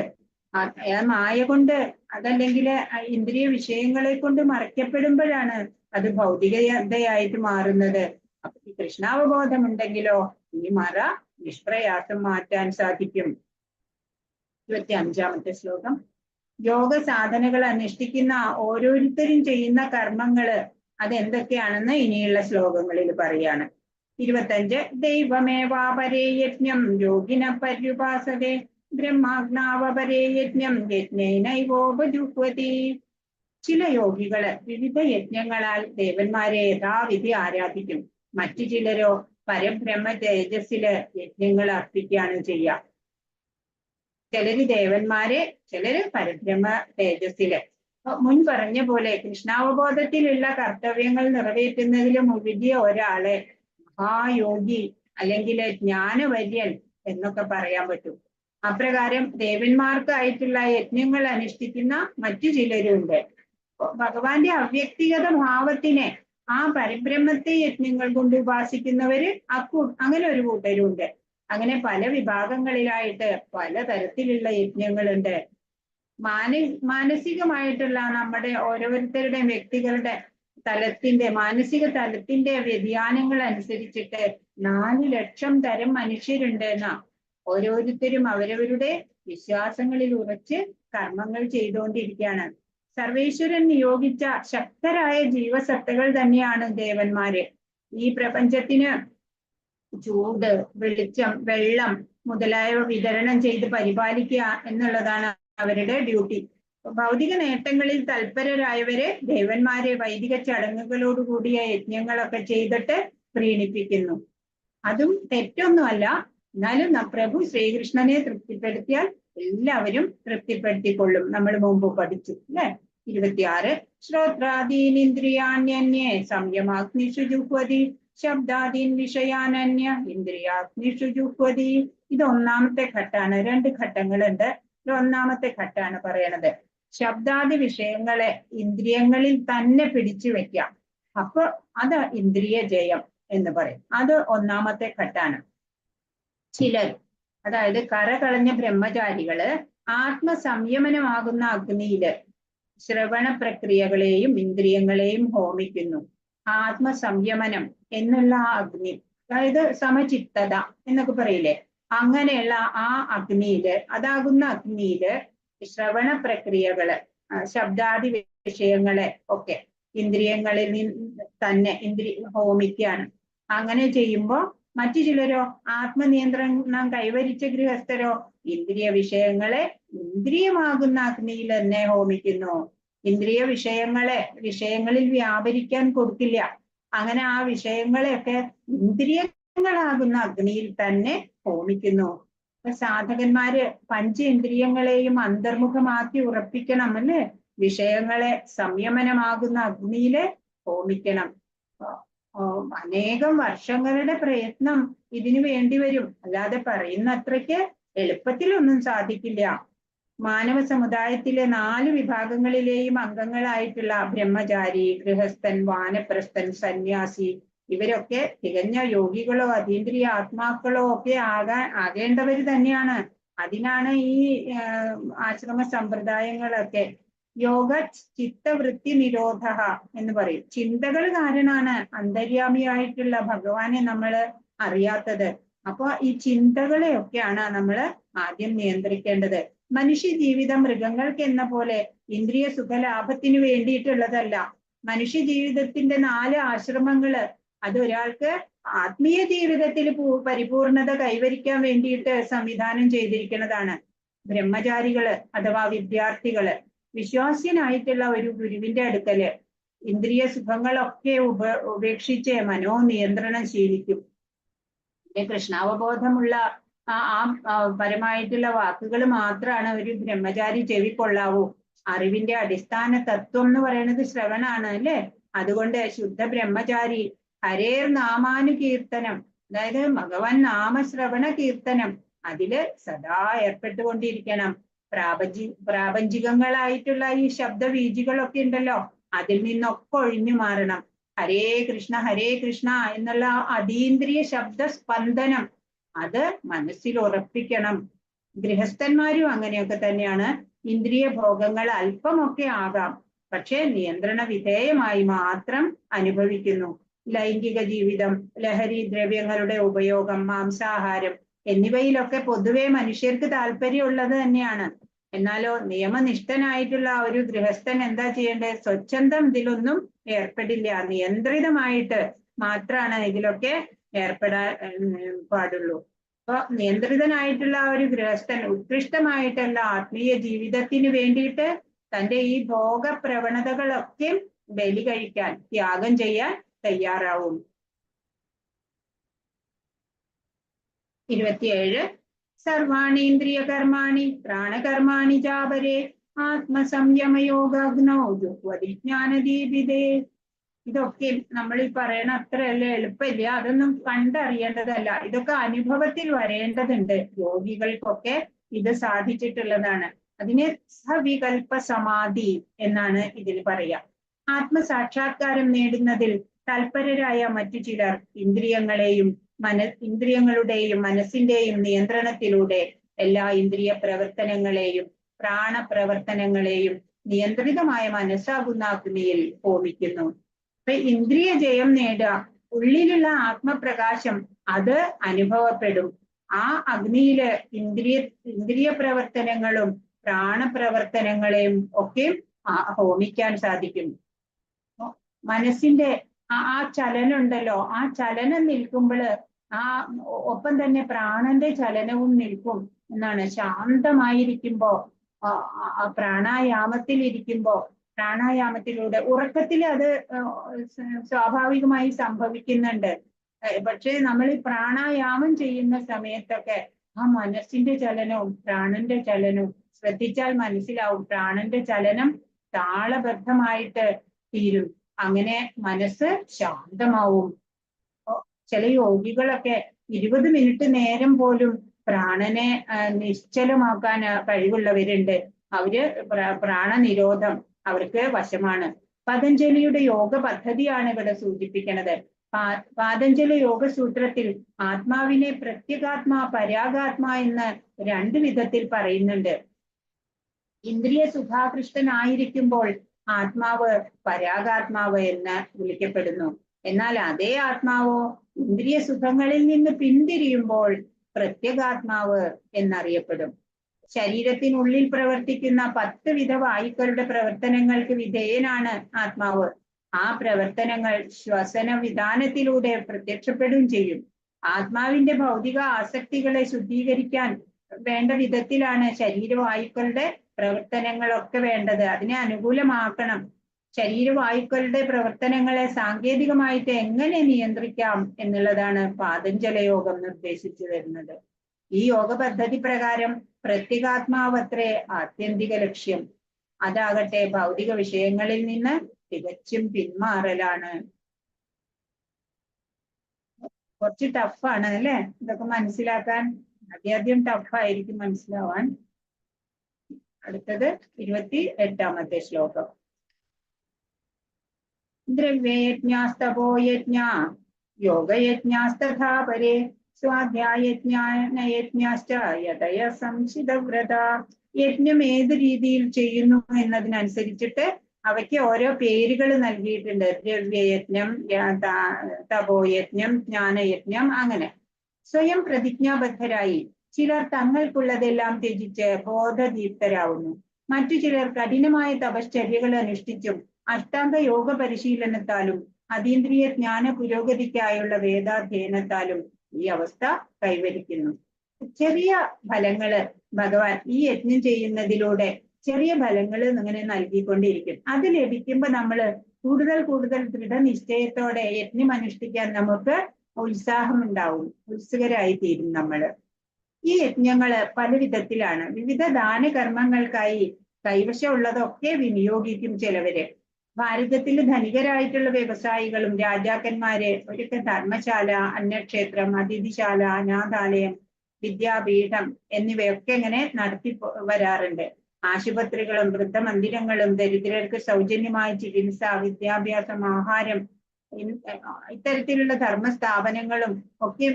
മായ കൊണ്ട് അതല്ലെങ്കിൽ ഇന്ദ്രിയ വിഷയങ്ങളെ കൊണ്ട് മറയ്ക്കപ്പെടുമ്പോഴാണ് അത് ഭൗതികതയായിട്ട് മാറുന്നത്. അപ്പൊ ഈ കൃഷ്ണാവബോധം ഉണ്ടെങ്കിലോ ഈ മറ നിഷ്പ്രയാസം മാറ്റാൻ സാധിക്കും. 25-ാമത്തെ ശ്ലോകം. യോഗ സാധനകൾ അനുഷ്ഠിക്കുന്ന ഓരോരുത്തരും ചെയ്യുന്ന കർമ്മങ്ങള് അതെന്തൊക്കെയാണെന്ന് ഇനിയുള്ള ശ്ലോകങ്ങളിൽ പറയാണ്. 25. ദൈവമേവാപരേ യജ്ഞം യോഗിന പര്യുപാസതേ ബ്രഹ്മാഗ്നാവപരേ യജ്ഞം യജ്ഞേനൈവോപജുഹ്വതി. ചില യോഗികള് വിവിധ യജ്ഞങ്ങളാൽ ദേവന്മാരെ യഥാവിധി ആരാധിക്കും. മറ്റു ചിലരോ പരബ്രഹ്മ തേജസ്സില് യജ്ഞങ്ങൾ അർപ്പിക്കുകയാണ് ചെയ്യുക. ചിലര് ദേവന്മാരെ, ചിലര് പരബ്രഹ്മ തേജസ്സില്. മുൻ പറഞ്ഞ പോലെ കൃഷ്ണാവബോധത്തിലുള്ള കർത്തവ്യങ്ങൾ നിറവേറ്റുന്നതിൽ മുഴുകിയ ഒരാളെ മഹായോഗി അല്ലെങ്കിൽ ജ്ഞാനവര്യൻ എന്നൊക്കെ പറയാൻ പറ്റും. അപ്രകാരം ദേവന്മാർക്കായിട്ടുള്ള യജ്ഞങ്ങൾ അനുഷ്ഠിക്കുന്ന മറ്റു ചിലരുണ്ട്. ഭഗവാന്റെ അവ്യക്തിഗത ഭാവത്തിനെ, ആ പരബ്രഹ്മത്തെ യജ്ഞങ്ങൾ കൊണ്ട് ഉപാസിക്കുന്നവര് അങ്ങനെ ഒരു കൂട്ടരുണ്ട്. അങ്ങനെ പല വിഭാഗങ്ങളിലായിട്ട് പല തരത്തിലുള്ള യജ്ഞങ്ങളുണ്ട്. മാനസികമായിട്ടുള്ള നമ്മുടെ ഓരോരുത്തരുടെ വ്യക്തികളുടെ തലത്തിന്റെ, മാനസിക തലത്തിന്റെ വ്യതിയാനങ്ങൾ അനുസരിച്ചിട്ട് 4 ലക്ഷം തരം മനുഷ്യരുണ്ട് എന്നാ. ഓരോരുത്തരും അവരവരുടെ വിശ്വാസങ്ങളിൽ ഉറച്ച് കർമ്മങ്ങൾ ചെയ്തുകൊണ്ടിരിക്കുകയാണ്. സർവേശ്വരൻ നിയോഗിച്ച ശക്തരായ ജീവസത്തകൾ തന്നെയാണ് ദേവന്മാര്. ഈ പ്രപഞ്ചത്തിന് ചൂട്, വെളിച്ചം, വെള്ളം മുതലായവ വിതരണം ചെയ്ത് പരിപാലിക്കുക എന്നുള്ളതാണ് അവരുടെ ഡ്യൂട്ടി. ഭൗതിക നേട്ടങ്ങളിൽ തൽപരരായവരെ ദേവന്മാരെ വൈദിക ചടങ്ങുകളോടുകൂടിയ യജ്ഞങ്ങളൊക്കെ ചെയ്തിട്ട് പ്രീണിപ്പിക്കുന്നു. അതും തെറ്റൊന്നുമല്ല. എന്നാലും പ്രഭു ശ്രീകൃഷ്ണനെ തൃപ്തിപ്പെടുത്തിയാൽ എല്ലാവരും തൃപ്തിപ്പെടുത്തിക്കൊള്ളും. നമ്മൾ മുമ്പ് പഠിച്ചു അല്ലെ? 26 ശ്രോത്രാദീനിന്ദ്രിയാണ്യന്യേ സംയമാഗ്നിഷു ജുഹ്വതി ശബ്ദാദീൻ വിഷയാനന്യ ഇന്ദ്രിയാഗ്നിഷു ജുഹ്വതി. ഇത് 1ാമത്തെ ഘട്ടാണ്. 2 ഘട്ടങ്ങളുണ്ട്. 1ാമത്തെ ഘട്ടാണ് പറയണത്. ശബ്ദാദി വിഷയങ്ങളെ ഇന്ദ്രിയങ്ങളിൽ തന്നെ പിടിച്ചു വെക്കാം. അപ്പൊ അത് ഇന്ദ്രിയ ജയം എന്ന് പറയും. അത് 1ാമത്തെ ഘട്ടാണ്. ചിലർ, അതായത് കറകളഞ്ഞ ബ്രഹ്മചാരികള് ആത്മസംയമനമാകുന്ന അഗ്നിയില് ശ്രവണ പ്രക്രിയകളെയും ഇന്ദ്രിയങ്ങളെയും ഹോമിക്കുന്നു. ആത്മസംയമനം എന്നുള്ള ആ അഗ്നി, അതായത് സമചിത്തത എന്നൊക്കെ പറയില്ലേ, അങ്ങനെയുള്ള ആ അഗ്നിയില്, അതാകുന്ന അഗ്നിയില് ശ്രവണ പ്രക്രിയകള്, ശബ്ദാദി വിഷയങ്ങളെ ഒക്കെ ഇന്ദ്രിയങ്ങളിൽ നിന്ന് തന്നെ ഹോമിക്കാണ്. അങ്ങനെ ചെയ്യുമ്പോ മറ്റു ചിലരോ, ആത്മനിയന്ത്രണം കൈവരിച്ച ഗൃഹസ്ഥരോ ഇന്ദ്രിയ വിഷയങ്ങളെ ഇന്ദ്രിയമാകുന്ന അഗ്നിയിൽ തന്നെ ഹോമിക്കുന്നു. ഇന്ദ്രിയ വിഷയങ്ങളിൽ വ്യാപരിക്കാൻ കൊടുക്കില്ല. അങ്ങനെ ആ വിഷയങ്ങളെയൊക്കെ ഇന്ദ്രിയങ്ങളാകുന്ന അഗ്നിയിൽ തന്നെ ഹോമിക്കുന്നു. സാധകന്മാര് പഞ്ചേന്ദ്രിയങ്ങളെയും അന്തർമുഖമാക്കി ഉറപ്പിക്കണം അല്ലേ? വിഷയങ്ങളെ സംയമനമാകുന്ന അഗ്നിയില് ഹോമിക്കണം. അനേകം വർഷങ്ങളുടെ പ്രയത്നം ഇതിനു വേണ്ടി വരും. അല്ലാതെ പറയുന്ന അത്രയ്ക്ക് എളുപ്പത്തിലൊന്നും സാധിക്കില്ല. മാനവ സമുദായത്തിലെ 4 വിഭാഗങ്ങളിലെയും അംഗങ്ങളായിട്ടുള്ള ബ്രഹ്മചാരി, ഗൃഹസ്ഥൻ, വാനപ്രസ്ഥൻ, സന്യാസി ഇവരൊക്കെ തികഞ്ഞ യോഗികളോ അതീന്ദ്രിയ ആത്മാക്കളോ ഒക്കെ ആകേണ്ടവർ തന്നെയാണ്. അതിനാണ് ഈ ആശ്രമ സമ്പ്രദായങ്ങളൊക്കെ. യോഗ ചിത്തവൃത്തി നിരോധ എന്ന് പറയും. ചിന്തകൾ കാരണമാണ് അന്തര്യാമിയായിട്ടുള്ള ഭഗവാനെ നമ്മൾ അറിയാത്തത്. അപ്പൊ ഈ ചിന്തകളെയൊക്കെയാണ് നമ്മൾ ആദ്യം നിയന്ത്രിക്കേണ്ടത്. മനുഷ്യ ജീവിതം മൃഗങ്ങൾക്ക് എന്ന പോലെ ഇന്ദ്രിയ സുഖലാഭത്തിന് വേണ്ടിയിട്ടുള്ളതല്ല. മനുഷ്യ ജീവിതത്തിന്റെ 4 ആശ്രമങ്ങള് അത് ഒരാൾക്ക് ആത്മീയ ജീവിതത്തിൽ പരിപൂർണത കൈവരിക്കാൻ വേണ്ടിയിട്ട് സംവിധാനം ചെയ്തിരിക്കുന്നതാണ്. ബ്രഹ്മചാരികള് അഥവാ വിദ്യാർത്ഥികള് വിശ്വാസ്യനായിട്ടുള്ള ഒരു ഗുരുവിന്റെ അടുക്കല് ഇന്ദ്രിയ സുഖങ്ങളൊക്കെ ഉപേക്ഷിച്ച് മനോനിയന്ത്രണം ശീലിക്കും. കൃഷ്ണാവബോധമുള്ള പരമായിട്ടുള്ള വാക്കുകൾ മാത്രമാണ് ഒരു ബ്രഹ്മചാരി ചെവിക്കൊള്ളാവൂ. അറിവിന്റെ അടിസ്ഥാന തത്വം എന്ന് പറയുന്നത് ശ്രവണാണ് അല്ലെ? അതുകൊണ്ട് ശുദ്ധ ബ്രഹ്മചാരി ഹരേർ നാമാനുകീർത്തനം, അതായത് ഭഗവാൻ നാമശ്രവണ കീർത്തനം, അതില് സദാ ഏർപ്പെട്ടുകൊണ്ടിരിക്കണം. പ്രാപഞ്ചികങ്ങളായിട്ടുള്ള ഈ ശബ്ദവീജികളൊക്കെ ഉണ്ടല്ലോ, അതിൽ നിന്നൊക്കെ ഒഴിഞ്ഞു മാറണം. ഹരേ കൃഷ്ണ എന്നുള്ള അതീന്ദ്രിയ ശബ്ദ സ്പന്ദനം അത് മനസ്സിൽ ഉറപ്പിക്കണം. ഗൃഹസ്ഥന്മാരും അങ്ങനെയൊക്കെ തന്നെയാണ്. ഇന്ദ്രിയ ഭോഗങ്ങൾ അല്പമൊക്കെ ആകാം, പക്ഷെ നിയന്ത്രണ വിധേയമായി മാത്രം അനുഭവിക്കുന്നു. ലൈംഗിക ജീവിതം, ലഹരി ദ്രവ്യങ്ങളുടെ ഉപയോഗം, മാംസാഹാരം എന്നിവയിലൊക്കെ പൊതുവെ മനുഷ്യർക്ക് താല്പര്യമുള്ളത് തന്നെയാണ്. എന്നാലോ നിയമനിഷ്ഠനായിട്ടുള്ള ഒരു ഗൃഹസ്ഥൻ എന്താ ചെയ്യേണ്ടത്? സ്വച്ഛന്തം ഇതിലൊന്നും ഏർപ്പെടില്ല. നിയന്ത്രിതമായിട്ട് മാത്രമാണ് ഇതിലൊക്കെ ഏർപ്പെടാൻ പാടുള്ളൂ. അപ്പൊ നിയന്ത്രിതനായിട്ടുള്ള ഒരു ഗൃഹസ്ഥൻ ഉത്കൃഷ്ടമായിട്ടുള്ള ആത്മീയ ജീവിതത്തിന് വേണ്ടിയിട്ട് തന്റെ ഈ ഭോഗ പ്രവണതകളൊക്കെ ബലി കഴിക്കാൻ, ത്യാഗം ചെയ്യാൻ തയ്യാറാവും. 27 സർവാണീന്ദ്രിയ കർമാണി പ്രാണകർമാണി ചാപരേ ആത്മസംയമയോഗാഗ്നൗ ജുഹ്വതി ജ്ഞാനദീപിതേ. ഇതൊക്കെ നമ്മൾ ഈ പറയണ അത്രയല്ലേ എളുപ്പമില്ല, അതൊന്നും കണ്ടറിയേണ്ടതല്ല, ഇതൊക്കെ അനുഭവത്തിൽ വരേണ്ടതുണ്ട്. യോഗികൾക്കൊക്കെ ഇത് സാധിച്ചിട്ടുള്ളതാണ്. അതിനെ സവികൽപ്പ സമാധി എന്നാണ് ഇതിൽ പറയാ. ആത്മസാക്ഷാത്കാരം നേടുന്നതിൽ തൽപരരായ മറ്റു ചിലർ ഇന്ദ്രിയങ്ങളുടെയും മനസ്സിന്റെയും നിയന്ത്രണത്തിലൂടെ എല്ലാ ഇന്ദ്രിയ പ്രവർത്തനങ്ങളെയും പ്രാണപ്രവർത്തനങ്ങളെയും നിയന്ത്രിതമായ മനസ്സാകുന്ന അഗ്നിയിൽ ഹോമിക്കുന്നു. അപ്പൊ ഇന്ദ്രിയ ജയം നേടുക, ഉള്ളിലുള്ള ആത്മപ്രകാശം അത് അനുഭവപ്പെടും. ആ അഗ്നിയില് ഇന്ദ്രിയ പ്രവർത്തനങ്ങളും പ്രാണപ്രവർത്തനങ്ങളെയും ഒക്കെ ഹോമിക്കാൻ സാധിക്കും. മനസ്സിന്റെ ആ ചലനം ഉണ്ടല്ലോ, ആ ചലനം നിൽക്കുമ്പോൾ ഒപ്പം തന്നെ പ്രാണന്റെ ചലനവും നിൽക്കും എന്നാണ്. ശാന്തമായിരിക്കുമ്പോ പ്രാണായാമത്തിലൂടെ ഉറക്കത്തിൽ അത് സ്വാഭാവികമായി സംഭവിക്കുന്നുണ്ട്. പക്ഷേ നമ്മൾ ഈ പ്രാണായാമം ചെയ്യുന്ന സമയത്തൊക്കെ ആ മനസ്സിന്റെ ചലനവും പ്രാണന്റെ ചലനവും ശ്രദ്ധിച്ചാൽ മനസ്സിലാവും. പ്രാണന്റെ ചലനം താളബദ്ധമായിട്ട് തീരും. അങ്ങനെ മനസ്സ് ശാന്തമാവും. ചില യോഗികളൊക്കെ 20 മിനിറ്റ് നേരം പോലും പ്രാണനെ നിശ്ചലമാക്കാൻ കഴിവുള്ളവരുണ്ട്. അവര് പ്രാണനിരോധം അവർക്ക് വശമാണ്. പതഞ്ജലിയുടെ യോഗ പദ്ധതിയാണ് ഇവിടെ സൂചിപ്പിക്കുന്നത്. പാതഞ്ജലി യോഗസൂത്രത്തിൽ ആത്മാവിനെ പ്രത്യേകാത്മാ പരാഗാത്മാ എന്ന് 2 വിധത്തിൽ പറയുന്നുണ്ട്. ഇന്ദ്രിയ സുഖാകൃഷ്ടനായിരിക്കുമ്പോൾ ആത്മാവ് പരാഗാത്മാവ് എന്ന് വിളിക്കപ്പെടുന്നു. എന്നാൽ അതേ ആത്മാവോ ഇന്ദ്രിയ സുഖങ്ങളിൽ നിന്ന് പിന്തിരിയുമ്പോൾ പ്രത്യേകാത്മാവ് എന്നറിയപ്പെടും. ശരീരത്തിനുള്ളിൽ പ്രവർത്തിക്കുന്ന 10 വിധ വായുക്കളുടെ പ്രവർത്തനങ്ങൾക്ക് വിധേയനാണ് ആത്മാവ്. ആ പ്രവർത്തനങ്ങൾ ശ്വസന വിധാനത്തിലൂടെ പ്രത്യക്ഷപ്പെടുകയും ചെയ്യും. ആത്മാവിന്റെ ഭൗതിക ആസക്തികളെ ശുദ്ധീകരിക്കാൻ വേണ്ട വിധത്തിലാണ് ശരീരവായുക്കളുടെ പ്രവർത്തനങ്ങളൊക്കെ വേണ്ടത്. അതിനെ അനുകൂലമാക്കണം. ശരീരവായുക്കളുടെ പ്രവർത്തനങ്ങളെ സാങ്കേതികമായിട്ട് എങ്ങനെ നിയന്ത്രിക്കാം എന്നുള്ളതാണ് പാതഞ്ജല യോഗം നിർദ്ദേശിച്ചു വരുന്നത്. ഈ യോഗ പദ്ധതി പ്രകാരം പ്രത്യേകാത്മാവത്രേ ആത്യന്തിക ലക്ഷ്യം. അതാകട്ടെ ഭൗതിക വിഷയങ്ങളിൽ നിന്ന് തികച്ചും പിന്മാറലാണ്. കുറച്ച് ടഫാണ് അല്ലെ ഇതൊക്കെ മനസ്സിലാക്കാൻ. ആദ്യം ടഫായിരിക്കും മനസ്സിലാവാൻ. അടുത്തത് 28ാമത്തെ ശ്ലോകം. ദ്രവ്യയജ്ഞാസ്തപോ യജ്ഞ യോഗയജ്ഞാസ്തഥാ പരേ സ്വാധ്യായജ്ഞാനയജ്ഞാശ്ച യതയ സംശിതവ്രത. യജ്ഞം ഏത് രീതിയിൽ ചെയ്യുന്നു എന്നതിനനുസരിച്ചിട്ട് അവയ്ക്ക് ഓരോ പേരുകൾ നൽകിയിട്ടുണ്ട്. ദ്രവ്യയജ്ഞം, തപോയജ്ഞം, ജ്ഞാനയജ്ഞം, അങ്ങനെ. സ്വയം പ്രതിജ്ഞാബദ്ധരായി ചിലർ തങ്ങൾക്കുള്ളതെല്ലാം ത്യജിച്ച് ബോധദീപ്തരാവുന്നു. മറ്റു ചിലർ കഠിനമായ തപശ്ചര്യകൾ അനുഷ്ഠിച്ചും അഷ്ടാംഗ യോഗ പരിശീലനത്താലും അതീന്ദ്രിയ ജ്ഞാന പുരോഗതിക്കായുള്ള വേദാധ്യയനത്താലും ഈ അവസ്ഥ കൈവരിക്കുന്നു. ചെറിയ ഫലങ്ങള് ഭഗവാൻ ഈ യജ്ഞം ചെയ്യുന്നതിലൂടെ ചെറിയ ഫലങ്ങൾ ഇങ്ങനെ നൽകിക്കൊണ്ടിരിക്കും. അത് ലഭിക്കുമ്പോൾ നമ്മൾ കൂടുതൽ ദൃഢനിശ്ചയത്തോടെ യജ്ഞം അനുഷ്ഠിക്കാൻ നമുക്ക് ഉത്സാഹം ഉണ്ടാവും, ഉത്സുകരായി തീരും നമ്മള്. ഈ യജ്ഞങ്ങള് പല വിധത്തിലാണ്. വിവിധ ദാനകർമ്മങ്ങൾക്കായി കൈവശമുള്ളതൊക്കെ വിനിയോഗിക്കും ചിലവര്. ഭാരതത്തിൽ ധനികരായിട്ടുള്ള വ്യവസായികളും രാജാക്കന്മാര് ഒരിക്കൽ ധർമ്മശാല, അന്നക്ഷേത്രം, അതിഥിശാല, അനാഥാലയം, വിദ്യാപീഠം എന്നിവയൊക്കെ ഇങ്ങനെ നടത്തി വരാറുണ്ട്. ആശുപത്രികളും വൃദ്ധമന്ദിരങ്ങളും ദരിദ്രർക്ക് സൗജന്യമായ ചികിത്സ, വിദ്യാഭ്യാസം, ആഹാരം, ഇത്തരത്തിലുള്ള ധർമ്മസ്ഥാപനങ്ങളും ഒക്കെ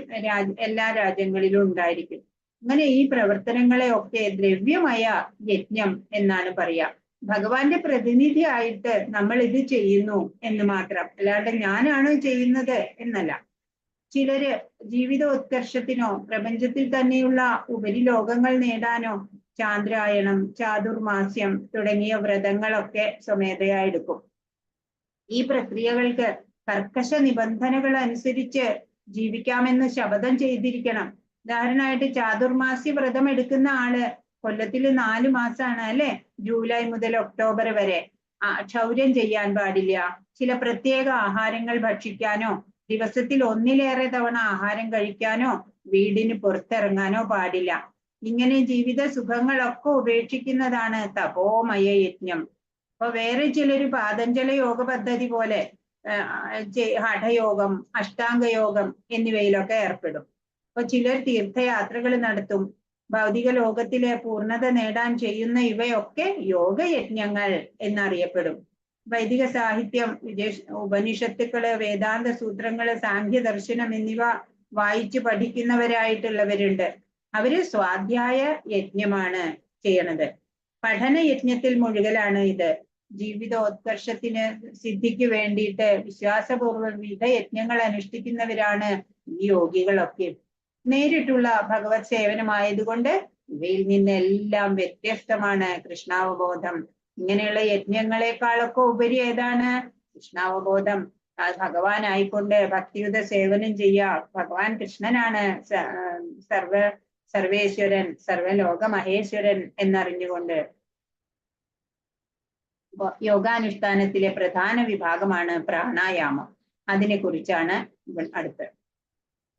എല്ലാ രാജ്യങ്ങളിലും ഉണ്ടായിരിക്കും. അങ്ങനെ ഈ പ്രവർത്തനങ്ങളെ ഒക്കെ ദ്രവ്യമയ യജ്ഞം എന്നാണ് പറയാ. ഭഗവാന്റെ പ്രതിനിധിയായിട്ട് നമ്മൾ ഇത് ചെയ്യുന്നു എന്ന് മാത്രം, അല്ലാണ്ട് ഞാനാണ് ചെയ്യുന്നത് എന്നല്ല. ചിലര് ജീവിതോത്കർഷത്തിനോ പ്രപഞ്ചത്തിൽ തന്നെയുള്ള ഉപരിലോകങ്ങൾ നേടാനോ ചാന്ദ്രായണം, ചാതുർമാസ്യം തുടങ്ങിയ വ്രതങ്ങളൊക്കെ സ്വമേധയായെടുക്കും. ഈ പ്രക്രിയകൾക്ക് കർക്കശ നിബന്ധനകൾ അനുസരിച്ച് ജീവിക്കാമെന്ന് ശപഥം ചെയ്തിരിക്കണം. ഉദാഹരണമായിട്ട് ചാതുർമാസ്യ വ്രതം എടുക്കുന്ന ആള് കൊല്ലത്തിൽ 4 മാസമാണ് അല്ലെ, ജൂലൈ മുതൽ ഒക്ടോബർ വരെ ക്ഷൗര്യം ചെയ്യാൻ പാടില്ല. ചില പ്രത്യേക ആഹാരങ്ങൾ ഭക്ഷിക്കാനോ ദിവസത്തിൽ 1-ലേറെ തവണ ആഹാരം കഴിക്കാനോ വീടിന് പുറത്തിറങ്ങാനോ പാടില്ല. ഇങ്ങനെ ജീവിത സുഖങ്ങളൊക്കെ ഉപേക്ഷിക്കുന്നതാണ് തപോമയ യജ്ഞം. അപ്പൊ വേറെ ചിലര് പാതഞ്ജല യോഗ പദ്ധതി പോലെ ഹഠയോഗം, അഷ്ടാംഗയോഗം എന്നിവയിലൊക്കെ ഏർപ്പെടും. അപ്പൊ ചിലർ തീർത്ഥയാത്രകൾ നടത്തും. ഭൗതിക ലോകത്തിലെ പൂർണ്ണത നേടാൻ ചെയ്യുന്ന ഇവയൊക്കെ യോഗയജ്ഞങ്ങൾ എന്നറിയപ്പെടും. വൈദിക സാഹിത്യം, ഉപനിഷത്തുക്കള്, വേദാന്ത സൂത്രങ്ങള്, സാഖ്യ ദർശനം എന്നിവ വായിച്ചു പഠിക്കുന്നവരായിട്ടുള്ളവരുണ്ട്. അവര് സ്വാധ്യായ യജ്ഞമാണ് ചെയ്യണത്. പഠന യജ്ഞത്തിൽ മുഴുകലാണ് ഇത്. ജീവിതോത്കർഷത്തിന് സിദ്ധിക്ക് വേണ്ടിയിട്ട് വിശ്വാസപൂർവ്വം വിവിധ യജ്ഞങ്ങൾ അനുഷ്ഠിക്കുന്നവരാണ് ഈ യോഗികളൊക്കെ. നേരിട്ടുള്ള ഭഗവത് സേവനമായതുകൊണ്ട് ഇവയിൽ നിന്നെല്ലാം വ്യത്യസ്തമാണ് കൃഷ്ണാവബോധം. ഇങ്ങനെയുള്ള യജ്ഞങ്ങളെക്കാളൊക്കെ ഉപരി ഏതാണ്? കൃഷ്ണാവബോധം. ഭഗവാനായിക്കൊണ്ട് ഭക്തിയുത സേവനം ചെയ്യുക. ഭഗവാൻ കൃഷ്ണനാണ് സർവേശ്വരൻ, സർവലോക മഹേശ്വരൻ എന്നറിഞ്ഞുകൊണ്ട്. യോഗാനുഷ്ഠാനത്തിലെ പ്രധാന വിഭാഗമാണ് പ്രാണായാമം. അതിനെ കുറിച്ചാണ് അടുത്ത്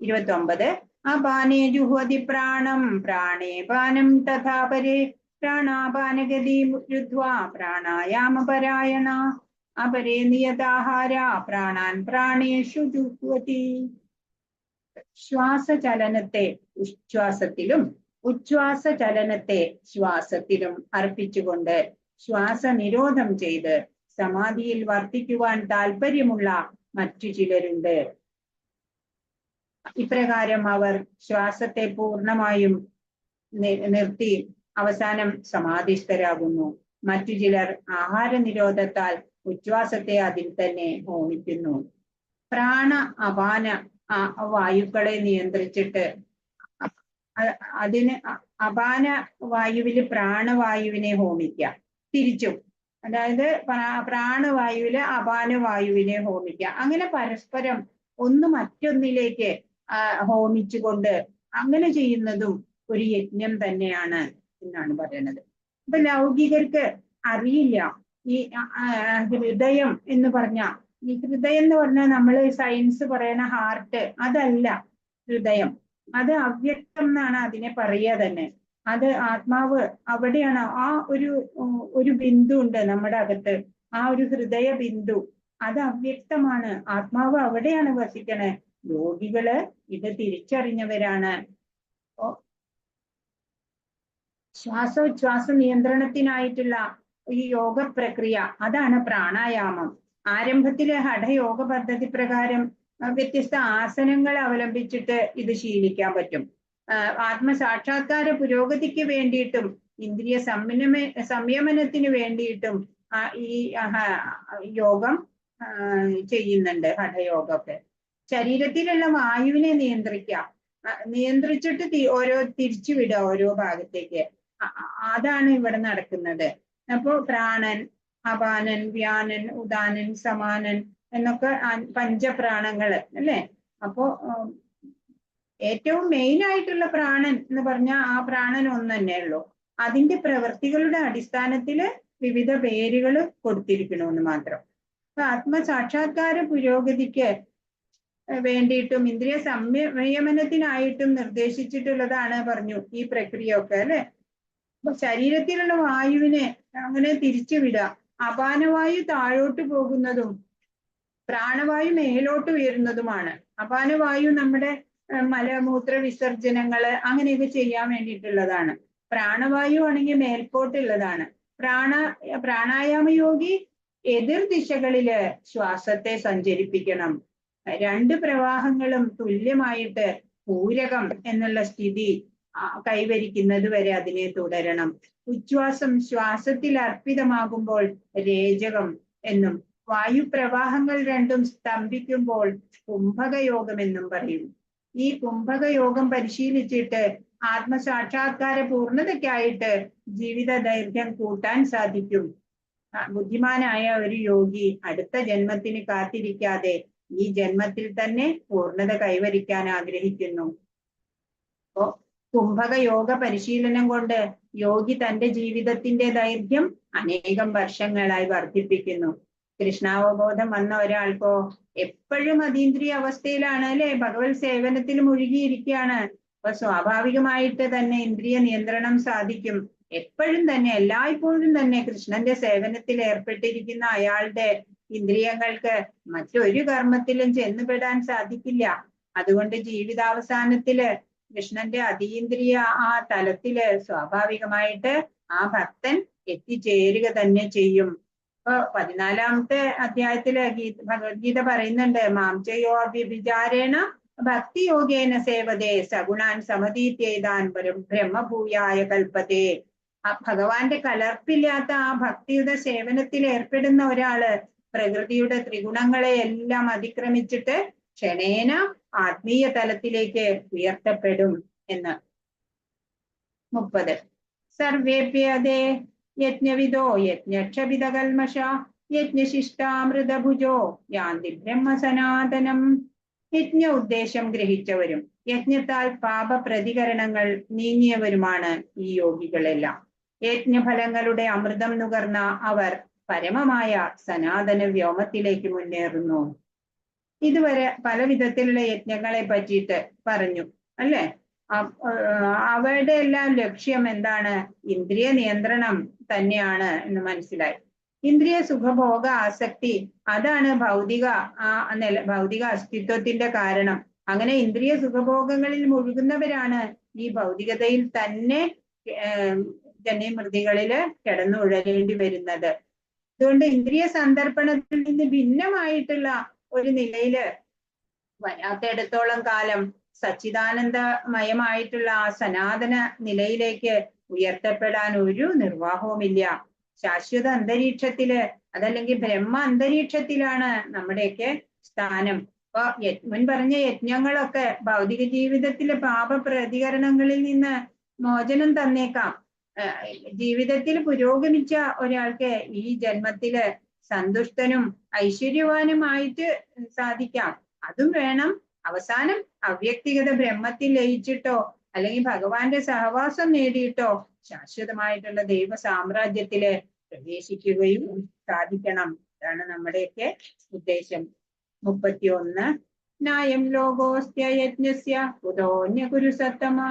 29. അപാനേ ജുഹ്വതി പ്രാണം പ്രാണേ പാനം തഥാ പരേ പ്രാണാപാനഗതി രുദ്ധ്വാ പ്രാണായാമപരായണ അപരേ നിയതാഹാര പ്രാണാൻ പ്രാണേഷു ജുഹ്വതി. ശ്വാസചലനത്തെ ഉച്ഛ്വാസത്തിലും ഉച്ഛ്വാസചലനത്തെ ശ്വാസത്തിലും അർപ്പിച്ചുകൊണ്ട് ശ്വാസനിരോധം ചെയ്ത് സമാധിയിൽ വർത്തിക്കുവാൻ താല്പര്യമുള്ള മറ്റു ചിലരുണ്ട്. ഇപ്രകാരം അവർ ശ്വാസത്തെ പൂർണ്ണമായും നിർത്തി അവസാനം സമാധിസ്ഥരാകുന്നു. മറ്റു ചിലർ ആഹാര നിരോധത്താൽ ഉച്ഛ്വാസത്തെ അതിൽ തന്നെ ഹോമിക്കുന്നു. പ്രാണ അപാന വായുക്കളെ നിയന്ത്രിച്ചിട്ട് അതിന് അപാന വായുവില് പ്രാണവായുവിനെ ഹോമിക്കാം. തിരിച്ചും, അതായത് പ്രാണവായുവില് അപാനവായുവിനെ ഹോമിക്കാം. അങ്ങനെ പരസ്പരം ഒന്ന് മറ്റൊന്നിലേക്ക് ഹോമിച്ചുകൊണ്ട് അങ്ങനെ ചെയ്യുന്നതും ഒരു യജ്ഞം തന്നെയാണ് എന്നാണ് പറയുന്നത്. ഇപ്പൊ ലൗകികർക്ക് അറിയില്ല ഈ ഹൃദയം എന്ന് പറഞ്ഞ, ഈ ഹൃദയം എന്ന് പറഞ്ഞാൽ നമ്മൾ സയൻസ് പറയണ ഹാർട്ട് അതല്ല ഹൃദയം. അത് അവ്യക്തം എന്നാണ് അതിനെ പറയുക തന്നെ. അത് ആത്മാവ് അവിടെയാണ്. ആ ഒരു ബിന്ദു ഉണ്ട് നമ്മുടെ അകത്ത്, ആ ഒരു ഹൃദയ ബിന്ദു. അത് അവ്യക്തമാണ്. ആത്മാവ് അവിടെയാണ് വസിക്കണേ. യോഗികള് ഇത് തിരിച്ചറിഞ്ഞവരാണ്. ശ്വാസോച്ഛ്വാസ നിയന്ത്രണത്തിനായിട്ടുള്ള ഈ യോഗ പ്രക്രിയ അതാണ് പ്രാണായാമം. ആരംഭത്തിലെ ഹഠയോഗ പദ്ധതി പ്രകാരം വ്യത്യസ്ത ആസനങ്ങൾ അവലംബിച്ചിട്ട് ഇത് ശീലിക്കാൻ പറ്റും. ആത്മസാക്ഷാത്കാര പുരോഗതിക്ക് വേണ്ടിയിട്ടും ഇന്ദ്രിയ സംയമനത്തിന് വേണ്ടിയിട്ടും ഈ യോഗം ചെയ്യുന്നുണ്ട്. ഹഠയോഗമൊക്കെ ശരീരത്തിലുള്ള വായുവിനെ നിയന്ത്രിച്ചിട്ട് തിരിച്ചുവിടുക ഓരോ ഭാഗത്തേക്ക്. അതാണ് ഇവിടെ നടക്കുന്നത്. അപ്പോ പ്രാണൻ, അപാനൻ, വ്യാനൻ, ഉദാനൻ, സമാനൻ എന്നൊക്കെ പഞ്ചപ്രാണങ്ങള് അല്ലെ. അപ്പോ ഏറ്റവും മെയിൻ ആയിട്ടുള്ള പ്രാണൻ എന്ന് പറഞ്ഞാൽ ആ പ്രാണൻ ഒന്ന് തന്നെ ഉള്ളൂ. അതിന്റെ പ്രവൃത്തികളുടെ അടിസ്ഥാനത്തില് വിവിധ പേരുകൾ കൊടുത്തിരിക്കണമെന്ന് മാത്രം. അപ്പൊ ആത്മസാക്ഷാത്കാര പുരോഗതിക്ക് വേണ്ടിയിട്ടും ഇന്ദ്രിയ സംയമനത്തിനായിട്ടും നിർദ്ദേശിച്ചിട്ടുള്ളതാണ് പറഞ്ഞു ഈ പ്രക്രിയ ഒക്കെ അല്ലെ. അപ്പൊ ശരീരത്തിലുള്ള വായുവിനെ അങ്ങനെ തിരിച്ചുവിടുക. അപാനവായു താഴോട്ട് പോകുന്നതും പ്രാണവായു മേലോട്ട് ഉയരുന്നതുമാണ്. അപാനവായു നമ്മുടെ മലമൂത്ര വിസർജനങ്ങള് അങ്ങനെയൊക്കെ ചെയ്യാൻ വേണ്ടിയിട്ടുള്ളതാണ്. പ്രാണവായു ആണെങ്കിൽ മേൽപോട്ടുള്ളതാണ്. പ്രാണായാമ യോഗി എതിർ ദിശകളില് ശ്വാസത്തെ സഞ്ചരിപ്പിക്കണം. രണ്ട് പ്രവാഹങ്ങളും തുല്യമായിട്ട് പൂരകം എന്നുള്ള സ്ഥിതി കൈവരിക്കുന്നത് വരെ അതിനെ തുടരണം. ഉച്ഛ്വാസം ശ്വാസത്തിൽ അർപ്പിതമാകുമ്പോൾ രേചകം എന്നും വായുപ്രവാഹങ്ങൾ രണ്ടും സ്തംഭിക്കുമ്പോൾ കുംഭകയോഗം എന്നും പറയും. ഈ കുംഭകയോഗം പരിശീലിച്ചിട്ട് ആത്മസാക്ഷാത്കാര പൂർണ്ണതയ്ക്കായിട്ട് ജീവിത ദൈർഘ്യം കൂട്ടാൻ സാധിക്കും. ബുദ്ധിമാനായ ഒരു യോഗി അടുത്ത ജന്മത്തിന് കാത്തിരിക്കാതെ ഈ ജന്മത്തിൽ തന്നെ പൂർണ്ണത കൈവരിക്കാൻ ആഗ്രഹിക്കുന്നു. അപ്പോ കുംഭക യോഗ പരിശീലനം കൊണ്ട് യോഗി തന്റെ ജീവിതത്തിന്റെ ദൈർഘ്യം അനേകം വർഷങ്ങളായി വർദ്ധിപ്പിക്കുന്നു. കൃഷ്ണാവബോധം വന്ന ഒരാൾക്കോ എപ്പോഴും അതീന്ദ്രിയ അവസ്ഥയിലാണ് അല്ലെ, ഭഗവത് സേവനത്തിൽ മുഴുകിയിരിക്കുകയാണ്. അപ്പൊ സ്വാഭാവികമായിട്ട് തന്നെ ഇന്ദ്രിയ നിയന്ത്രണം സാധിക്കും. എപ്പോഴും തന്നെ എല്ലായ്പ്പോഴും തന്നെ കൃഷ്ണന്റെ സേവനത്തിൽ ഏർപ്പെട്ടിരിക്കുന്ന അയാളുടെ ഇന്ദ്രിയങ്ങൾക്ക് മറ്റൊരു കർമ്മത്തിലും ചെന്നുപെടാൻ സാധിക്കില്ല. അതുകൊണ്ട് ജീവിതാവസാനത്തില് കൃഷ്ണന്റെ അതീന്ദ്രിയ ആ തലത്തില് സ്വാഭാവികമായിട്ട് ആ ഭക്തൻ എത്തിച്ചേരുക തന്നെ ചെയ്യും. ഇപ്പൊ 14ാമത്തെ അധ്യായത്തില് ഭഗവത്ഗീത പറയുന്നുണ്ട്, മാംചയോ വ്യഭിചാരേണ ഭക്തി യോഗേന സേവതേ സഗുണാൻ സമതീത്യേതാൻ ബ്രഹ്മഭൂയായ കൽപ്പതേ. ആ ഭഗവാന്റെ കലർപ്പില്ലാത്ത ആ ഭക്തിയുടെ സേവനത്തിൽ ഏർപ്പെടുന്ന ഒരാള് പ്രകൃതിയുടെ ത്രിഗുണങ്ങളെ എല്ലാം അതിക്രമിച്ചിട്ട് ക്ഷണേന ആത്മീയ തലത്തിലേക്ക് ഉയർത്തപ്പെടും എന്ന്. 30 സർവേപ്യതേ യജ്ഞവിദോ യജ്ഞക്ഷപിതകൽമഷ യജ്ഞശിഷ്ടാമൃതഭുജോ യാന്തി ബ്രഹ്മസനാതനം. യജ്ഞ ഉദ്ദേശം ഗ്രഹിച്ചവരും യജ്ഞത്താൽ പാപ പ്രതികരണങ്ങൾ നീങ്ങിയവരുമാണ് ഈ യോഗികളെല്ലാം. യജ്ഞഫലങ്ങളുടെ അമൃതം നുകർന്ന അവർ പരമമായ സനാതന വ്യോമത്തിലേക്ക് മുന്നേറുന്നു. ഇതുവരെ പല വിധത്തിലുള്ള യജ്ഞങ്ങളെ പറ്റിയിട്ട് പറഞ്ഞു അല്ലെ. അവയുടെ എല്ലാം ലക്ഷ്യം എന്താണ്? ഇന്ദ്രിയ നിയന്ത്രണം തന്നെയാണ് എന്ന് മനസ്സിലായി. ഇന്ദ്രിയ സുഖഭോഗ ആസക്തി അതാണ് ഭൗതിക അസ്തിത്വത്തിന്റെ കാരണം. അങ്ങനെ ഇന്ദ്രിയ സുഖഭോഗങ്ങളിൽ മുഴുകുന്നവരാണ് ഈ ഭൗതികതയിൽ തന്നെ ജന്യമൃതികളില് കിടന്നുഴലേണ്ടി വരുന്നത്. അതുകൊണ്ട് ഇന്ദ്രിയ സന്ദർപ്പണത്തിൽ നിന്ന് ഭിന്നമായിട്ടുള്ള ഒരു നിലയില് വരാത്തിടത്തോളം കാലം സച്ചിദാനന്ദമയമായിട്ടുള്ള ആ സനാതന നിലയിലേക്ക് ഉയർത്തപ്പെടാൻ ഒരു നിർവാഹവുമില്ല. ശാശ്വത അന്തരീക്ഷത്തില് അതല്ലെങ്കിൽ ബ്രഹ്മ അന്തരീക്ഷത്തിലാണ് നമ്മുടെയൊക്കെ സ്ഥാനം. അപ്പൊ മുൻ പറഞ്ഞ യജ്ഞങ്ങളൊക്കെ ഭൗതിക ജീവിതത്തിലെ പാപ പ്രതികരണങ്ങളിൽ നിന്ന് മോചനം തന്നേക്കാം. ജീവിതത്തിൽ പുരോഗമിച്ച ഒരാൾക്ക് ഈ ജന്മത്തില് സന്തുഷ്ടനും ഐശ്വര്യവാനുമായിട്ട് സാധിക്കാം. അതും വേണം. അവസാനം അവ്യക്തിഗത ബ്രഹ്മത്തിൽ ലയിച്ചിട്ടോ അല്ലെങ്കിൽ ഭഗവാന്റെ സഹവാസം നേടിയിട്ടോ ശാശ്വതമായിട്ടുള്ള ദൈവ സാമ്രാജ്യത്തില് പ്രവേശിക്കുകയും സാധിക്കണം. അതാണ് നമ്മുടെയൊക്കെ ഉദ്ദേശം. 31 നായം ലോകോസ്ത്യ യജ്ഞസ്യ കുതോന്യ കുരുസത്തമാ.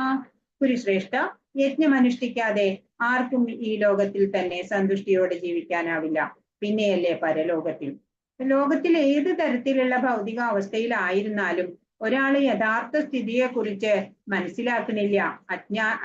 കുരുശ്രേഷ്ഠ, യജ്ഞം അനുഷ്ഠിക്കാതെ ആർക്കും ഈ ലോകത്തിൽ തന്നെ സന്തുഷ്ടിയോടെ ജീവിക്കാനാവില്ല, പിന്നെയല്ലേ പരലോകത്തിൽ. ലോകത്തിൽ ഏത് തരത്തിലുള്ള ഭൗതിക അവസ്ഥയിലായിരുന്നാലും ഒരാള് യഥാർത്ഥ സ്ഥിതിയെ കുറിച്ച് മനസ്സിലാക്കുന്നില്ല.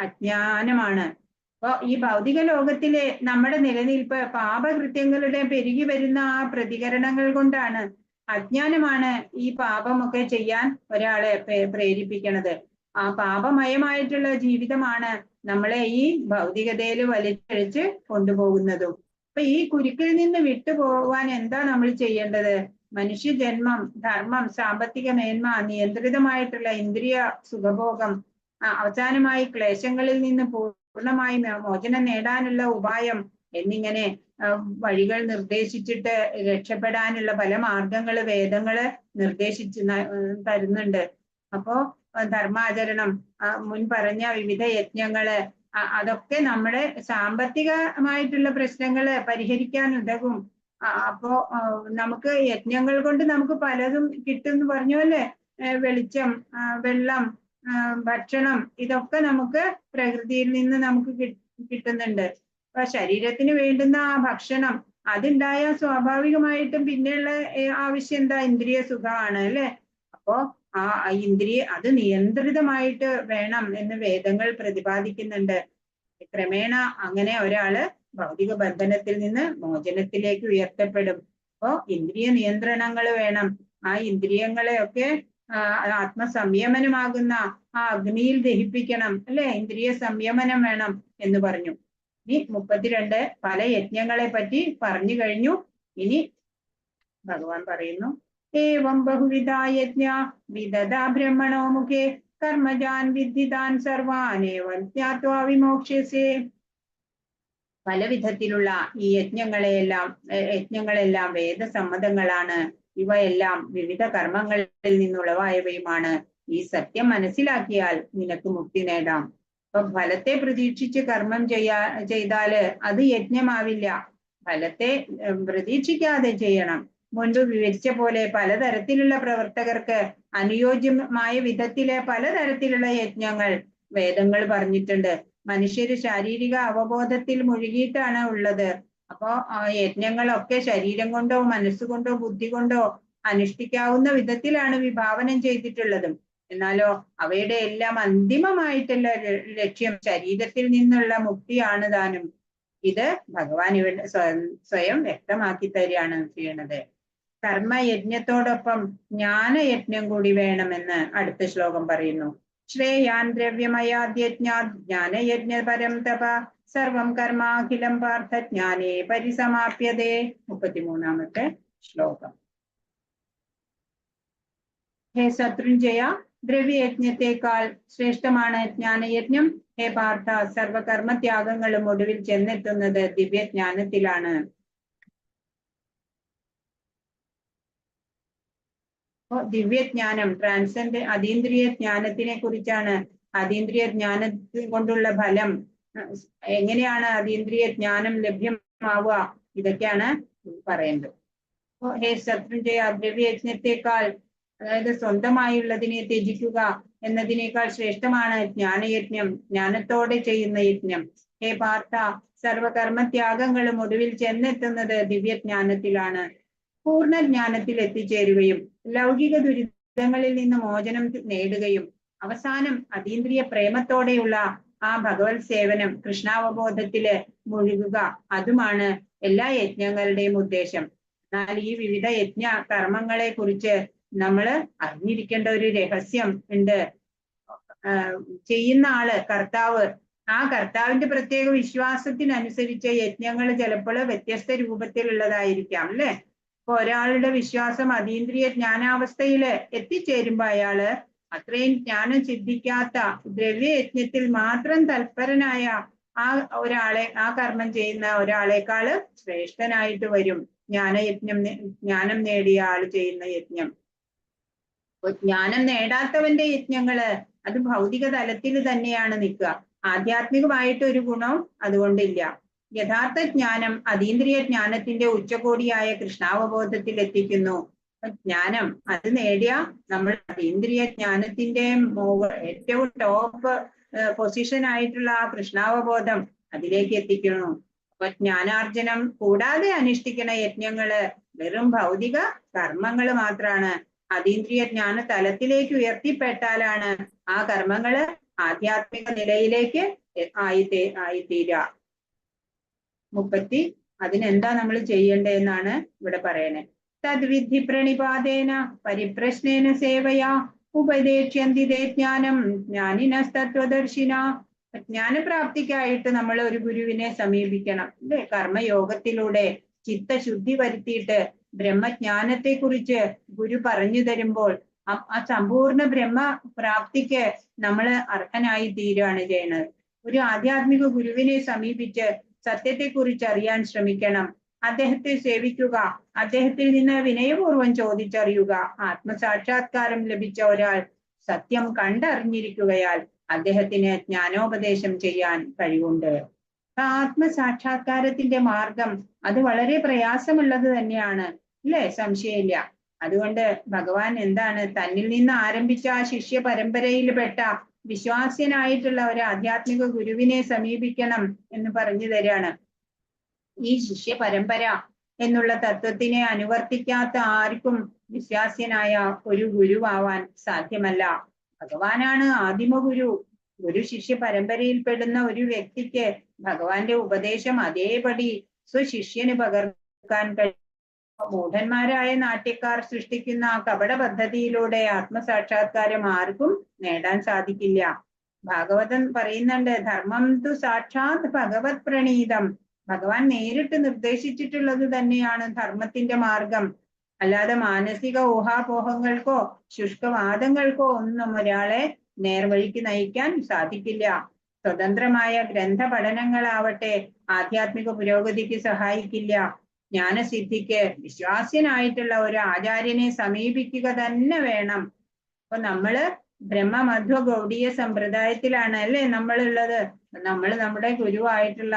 അജ്ഞാനമാണ്. അപ്പൊ ഈ ഭൗതിക ലോകത്തിലെ നമ്മുടെ നിലനിൽപ്പ് പാപകൃത്യങ്ങളുടെ പെരുകി വരുന്ന ആ പ്രതികരണങ്ങൾ കൊണ്ടാണ്. അജ്ഞാനമാണ് ഈ പാപമൊക്കെ ചെയ്യാൻ ഒരാളെ പ്രേരിപ്പിക്കണത്. ആ പാപമയമായിട്ടുള്ള ജീവിതമാണ് നമ്മളെ ഈ ഭൗതികതയിൽ വലിച്ചഴിച്ച് കൊണ്ടുപോകുന്നതും. അപ്പൊ ഈ കുരുക്കിൽ നിന്ന് വിട്ടുപോകാൻ എന്താ നമ്മൾ ചെയ്യേണ്ടത്? മനുഷ്യജന്മം, ധർമ്മം, സാമ്പത്തിക മേന്മ, നിയന്ത്രിതമായിട്ടുള്ള ഇന്ദ്രിയ സുഖഭോഗം, അവസാനമായി ക്ലേശങ്ങളിൽ നിന്ന് പൂർണ്ണമായി മോചനം നേടാനുള്ള ഉപായം എന്നിങ്ങനെ വഴികൾ നിർദ്ദേശിച്ചിട്ട് രക്ഷപ്പെടാനുള്ള പല മാർഗങ്ങള് വേദങ്ങള് നിർദ്ദേശിച്ച് തരുന്നുണ്ട്. അപ്പോ ധർമാചരണം, മുൻ പറഞ്ഞ വിവിധ യജ്ഞങ്ങള്, അതൊക്കെ നമ്മുടെ സാമ്പത്തികമായിട്ടുള്ള പ്രശ്നങ്ങള് പരിഹരിക്കാൻ ഉതകും. അപ്പോ നമുക്ക് യജ്ഞങ്ങൾ കൊണ്ട് നമുക്ക് പലതും കിട്ടും എന്ന് പറഞ്ഞു അല്ലേ. വെളിച്ചം, വെള്ളം, ഭക്ഷണം, ഇതൊക്കെ നമുക്ക് പ്രകൃതിയിൽ നിന്ന് നമുക്ക് കിട്ടുന്നുണ്ട്. അപ്പൊ ശരീരത്തിന് വേണ്ടുന്ന ആ ഭക്ഷണം അതുണ്ടായാൽ സ്വാഭാവികമായിട്ടും പിന്നെയുള്ള ആവശ്യം എന്താ? ഇന്ദ്രിയ സുഖമാണ് അല്ലെ. അപ്പോ ആ അത് നിയന്ത്രിതമായിട്ട് വേണം എന്ന് വേദങ്ങൾ പ്രതിപാദിക്കുന്നുണ്ട്. ക്രമേണ അങ്ങനെ ഒരാള് ഭൗതിക ബന്ധനത്തിൽ നിന്ന് മോചനത്തിലേക്ക് ഉയർത്തപ്പെടും. അപ്പോ ഇന്ദ്രിയ നിയന്ത്രണങ്ങൾ വേണം. ആ ഇന്ദ്രിയങ്ങളെയൊക്കെ ആത്മസംയമനമാകുന്ന ആ അഗ്നിയിൽ ദഹിപ്പിക്കണം അല്ലെ. ഇന്ദ്രിയ സംയമനം വേണം എന്ന് പറഞ്ഞു. ഇനി 32 പല യജ്ഞങ്ങളെ പറ്റി പറഞ്ഞു കഴിഞ്ഞു. ഇനി ഭഗവാൻ പറയുന്നു, ഏവം ബഹുവിധാ യജ്ഞ വിദധാ ബ്രഹ്മണോ മുഖേ കർമ്മജാൻ വിദ്ധിതാൻ സർവാനേവം ജ്ഞാത്വാ വിമോക്ഷ്യസേ. പല വിധത്തിലുള്ള ഈ യജ്ഞങ്ങളെല്ലാം വേദസമ്മതങ്ങളാണ്. ഇവയെല്ലാം വിവിധ കർമ്മങ്ങളിൽ നിന്നുളവായവയുമാണ്. ഈ സത്യം മനസ്സിലാക്കിയാൽ നിനക്ക് മുക്തി നേടാം. അപ്പൊ ഫലത്തെ പ്രതീക്ഷിച്ച് കർമ്മം ചെയ്താല് അത് യജ്ഞമാവില്ല. ഫലത്തെ പ്രതീക്ഷിക്കാതെ ചെയ്യണം. മുൻപ് വിവരിച്ച പോലെ പലതരത്തിലുള്ള പ്രവർത്തകർക്ക് അനുയോജ്യമായ വിധത്തിലെ പലതരത്തിലുള്ള യജ്ഞങ്ങൾ വേദങ്ങൾ പറഞ്ഞിട്ടുണ്ട്. മനുഷ്യര് ശാരീരിക അവബോധത്തിൽ മുഴുകിയിട്ടാണ് ഉള്ളത്. അപ്പോ ആ യജ്ഞങ്ങളൊക്കെ ശരീരം കൊണ്ടോ മനസ്സുകൊണ്ടോ ബുദ്ധി കൊണ്ടോ അനുഷ്ഠിക്കാവുന്ന വിധത്തിലാണ് വിഭാവനം ചെയ്തിട്ടുള്ളതും. എന്നാലോ അവയുടെ എല്ലാം അന്തിമമായിട്ടുള്ള ലക്ഷ്യം ശരീരത്തിൽ നിന്നുള്ള മുക്തിയാണ് താനും. ഇത് ഭഗവാൻ ഇവിടെ സ്വയം വ്യക്തമാക്കി തരികയാണ് ചെയ്യണത്. കർമ്മയജ്ഞത്തോടൊപ്പം ജ്ഞാനയജ്ഞം കൂടി വേണമെന്ന് അടുത്ത ശ്ലോകം പറയുന്നു. ശ്രേയാൻ ദ്രവ്യമയാദ്യജ്ഞാത് ജ്ഞാനയജ്ഞപരം തപ സർവം കർമാഖിലം പാർത്ഥ ജ്ഞാനേ പരിസമാപ്യതേ. 33-ാമത്തെ ശ്ലോകം. ഹേ ശത്രുഞ്ജയ, ദ്രവ്യയജ്ഞത്തെക്കാൾ ശ്രേഷ്ഠമാണ് ജ്ഞാനയജ്ഞം. ഹേ പാർത്ഥ, സർവകർമ്മത്യാഗങ്ങളും ഒടുവിൽ ചെന്നെത്തുന്നത് ദിവ്യജ്ഞാനത്തിലാണ്. ദിവ്യജ്ഞാനം ട്രാൻസെൻഡ് അതീന്ദ്രിയ ജ്ഞാനത്തിനെ കുറിച്ചാണ്. അതീന്ദ്രിയ ജ്ഞാനത്തിൽ കൊണ്ടുള്ള ഫലം എങ്ങനെയാണ് അതീന്ദ്രിയ ജ്ഞാനം ലഭ്യമാവുക, ഇതൊക്കെയാണ് പറയേണ്ടത്. ഹേ ശത്രുഞ്ജയ, ദ്രവ്യയജ്ഞത്തെക്കാൾ അതായത് സ്വന്തമായുള്ളതിനെ ത്യജിക്കുക എന്നതിനേക്കാൾ ശ്രേഷ്ഠമാണ് ജ്ഞാനയജ്ഞം, ജ്ഞാനത്തോടെ ചെയ്യുന്ന യജ്ഞം. ഹേ പാർത്ഥ, സർവകർമ്മത്യാഗങ്ങളും ഒടുവിൽ ചെന്നെത്തുന്നത് ദിവ്യജ്ഞാനത്തിലാണ്. പൂർണ്ണജ്ഞാനത്തിൽ എത്തിച്ചേരുകയും ലൗകിക ദുരിതങ്ങളിൽ നിന്ന് മോചനം നേടുകയും അവസാനം അതീന്ദ്രിയ പ്രേമത്തോടെയുള്ള ആ ഭഗവത് സേവനം, കൃഷ്ണാവബോധത്തില് മുഴുകുക, അതുമാണ് എല്ലാ യജ്ഞങ്ങളുടെയും ഉദ്ദേശം. എന്നാൽ ഈ വിവിധ യജ്ഞ കർമ്മങ്ങളെ കുറിച്ച് നമ്മൾ അറിഞ്ഞിരിക്കേണ്ട ഒരു രഹസ്യം ഉണ്ട്. ചെയ്യുന്ന ആള് കർത്താവ്, ആ കർത്താവിന്റെ പ്രത്യേക വിശ്വാസത്തിനനുസരിച്ച് യജ്ഞങ്ങൾ ചിലപ്പോൾ വ്യത്യസ്ത രൂപത്തിലുള്ളതായിരിക്കാം അല്ലെ. ഇപ്പൊ ഒരാളുടെ വിശ്വാസം അതീന്ദ്രിയ ജ്ഞാനാവസ്ഥയില് എത്തിച്ചേരുമ്പോ അയാള് അത്രയും ജ്ഞാനം സിദ്ധിക്കാത്ത ദ്രവ്യയജ്ഞത്തിൽ മാത്രം തൽപരനായ ആ കർമ്മം ചെയ്യുന്ന ഒരാളെക്കാള് ശ്രേഷ്ഠനായിട്ട് വരും ജ്ഞാനം നേടിയ ആള് ചെയ്യുന്ന യജ്ഞം. ജ്ഞാനം നേടാത്തവന്റെ യജ്ഞങ്ങള് അത് ഭൗതിക തലത്തിൽ തന്നെയാണ് നിൽക്കുക. ആധ്യാത്മികമായിട്ട് ഒരു ഗുണവും അതുകൊണ്ടില്ല. യഥാർത്ഥ ജ്ഞാനം അതീന്ദ്രിയ ജ്ഞാനത്തിന്റെ ഉച്ചകോടിയായ കൃഷ്ണാവബോധത്തിൽ എത്തിക്കുന്നു. ജ്ഞാനം അത് നേടിയ നമ്മൾ അതീന്ദ്രിയ ജ്ഞാനത്തിന്റെ ഏറ്റവും ടോപ്പ് പൊസിഷൻ ആയിട്ടുള്ള ആ കൃഷ്ണാവബോധം അതിലേക്ക് എത്തിക്കുന്നു. അപ്പൊ ജ്ഞാനാർജനം കൂടാതെ അനുഷ്ഠിക്കുന്ന യജ്ഞങ്ങള് വെറും ഭൗതിക കർമ്മങ്ങൾ മാത്രമാണ്. അതീന്ദ്രിയ ജ്ഞാന തലത്തിലേക്ക് ഉയർത്തിപ്പെട്ടാലാണ് ആ കർമ്മങ്ങള് ആധ്യാത്മിക നിലയിലേക്ക് ആയിത്തീരുക. അതിനെന്താ നമ്മൾ ചെയ്യേണ്ടതെന്നാണ് ഇവിടെ പറയണേ. തദ്വിധി പ്രണിപാതേന പരിപ്രശ്നേന സേവയാ ഉപദേക്ഷ്യന്തി തേ ജ്ഞാനം ജ്ഞാനിനസ്തത്വദർശിന. ജ്ഞാനപ്രാപ്തിക്കായിട്ട് നമ്മൾ ഒരു ഗുരുവിനെ സമീപിക്കണം അല്ലെ. കർമ്മയോഗത്തിലൂടെ ചിത്തശുദ്ധി വരുത്തിയിട്ട് ബ്രഹ്മജ്ഞാനത്തെ കുറിച്ച് ഗുരു പറഞ്ഞു തരുമ്പോൾ ആ സമ്പൂർണ്ണ ബ്രഹ്മപ്രാപ്തിക്ക് നമ്മൾ അർഹനായി തീരുകയാണ് ചെയ്യുന്നത്. ഒരു ആധ്യാത്മിക ഗുരുവിനെ സമീപിച്ച് സത്യത്തെക്കുറിച്ച് അറിയാൻ ശ്രമിക്കണം. അദ്ദേഹത്തെ സേവിക്കുക, അദ്ദേഹത്തിൽ നിന്ന് വിനയപൂർവ്വം ചോദിച്ചറിയുക. ആത്മസാക്ഷാത്കാരം ലഭിച്ച ഒരാൾ സത്യം കണ്ടറിഞ്ഞിരിക്കുകയാൽ അദ്ദേഹത്തിന് ജ്ഞാനോപദേശം ചെയ്യാൻ കഴിവുണ്ട്. ആത്മസാക്ഷാത്കാരത്തിന്റെ മാർഗം അത് വളരെ പ്രയാസമുള്ളത് തന്നെയാണ് അല്ലേ, സംശയമില്ല. അതുകൊണ്ട് ഭഗവാൻ എന്താണ് തന്നിൽ നിന്ന് ആരംഭിച്ച ആ ശിഷ്യ പരമ്പരയിൽപ്പെട്ട വിശ്വാസ്യനായിട്ടുള്ള ഒരു ആധ്യാത്മിക ഗുരുവിനെ സമീപിക്കണം എന്ന് പറഞ്ഞു തരാണ്. ഈ ശിഷ്യ പരമ്പര എന്നുള്ള തത്വത്തിനെ അനുവർത്തിക്കാത്ത ആർക്കും വിശ്വാസ്യനായ ഒരു ഗുരുവാവാൻ സാധ്യമല്ല. ഭഗവാനാണ് ആദിമ ഗുരു. ഗുരു ശിഷ്യ പരമ്പരയിൽപ്പെടുന്ന ഒരു വ്യക്തിക്ക് ഭഗവാന്റെ ഉപദേശം അതേപടി സ്വശിഷ്യന് പകർക്കാൻ കഴിയും. മൂഢന്മാരായ നാട്യക്കാർ സൃഷ്ടിക്കുന്ന കപട പദ്ധതിയിലൂടെ ആത്മസാക്ഷാത്കാരം ആർക്കും നേടാൻ സാധിക്കില്ല. ഭാഗവതം പറയുന്നുണ്ട്, ധർമ്മം തു സാക്ഷാത് ഭഗവത് പ്രണീതം. ഭഗവാൻ നേരിട്ട് നിർദ്ദേശിച്ചിട്ടുള്ളത് തന്നെയാണ് ധർമ്മത്തിന്റെ മാർഗം. അല്ലാതെ മാനസിക ഊഹാപോഹങ്ങൾക്കോ ശുഷ്കവാദങ്ങൾക്കോ ഒന്നും ഒരാളെ നേർവഴിക്ക് നയിക്കാൻ സാധിക്കില്ല. സ്വതന്ത്രമായ ഗ്രന്ഥ പഠനങ്ങളാവട്ടെ ആധ്യാത്മിക പുരോഗതിക്ക് സഹായിക്കില്ല. ജ്ഞാനസിദ്ധിക്ക് വിശ്വാസ്യനായിട്ടുള്ള ഒരു ആചാര്യനെ സമീപിക്കുക തന്നെ വേണം. അപ്പൊ നമ്മള് ബ്രഹ്മമധ്വ ഗൗഡീയ സമ്പ്രദായത്തിലാണ് അല്ലേ നമ്മളുള്ളത്. നമ്മുടെ ഗുരുവായിട്ടുള്ള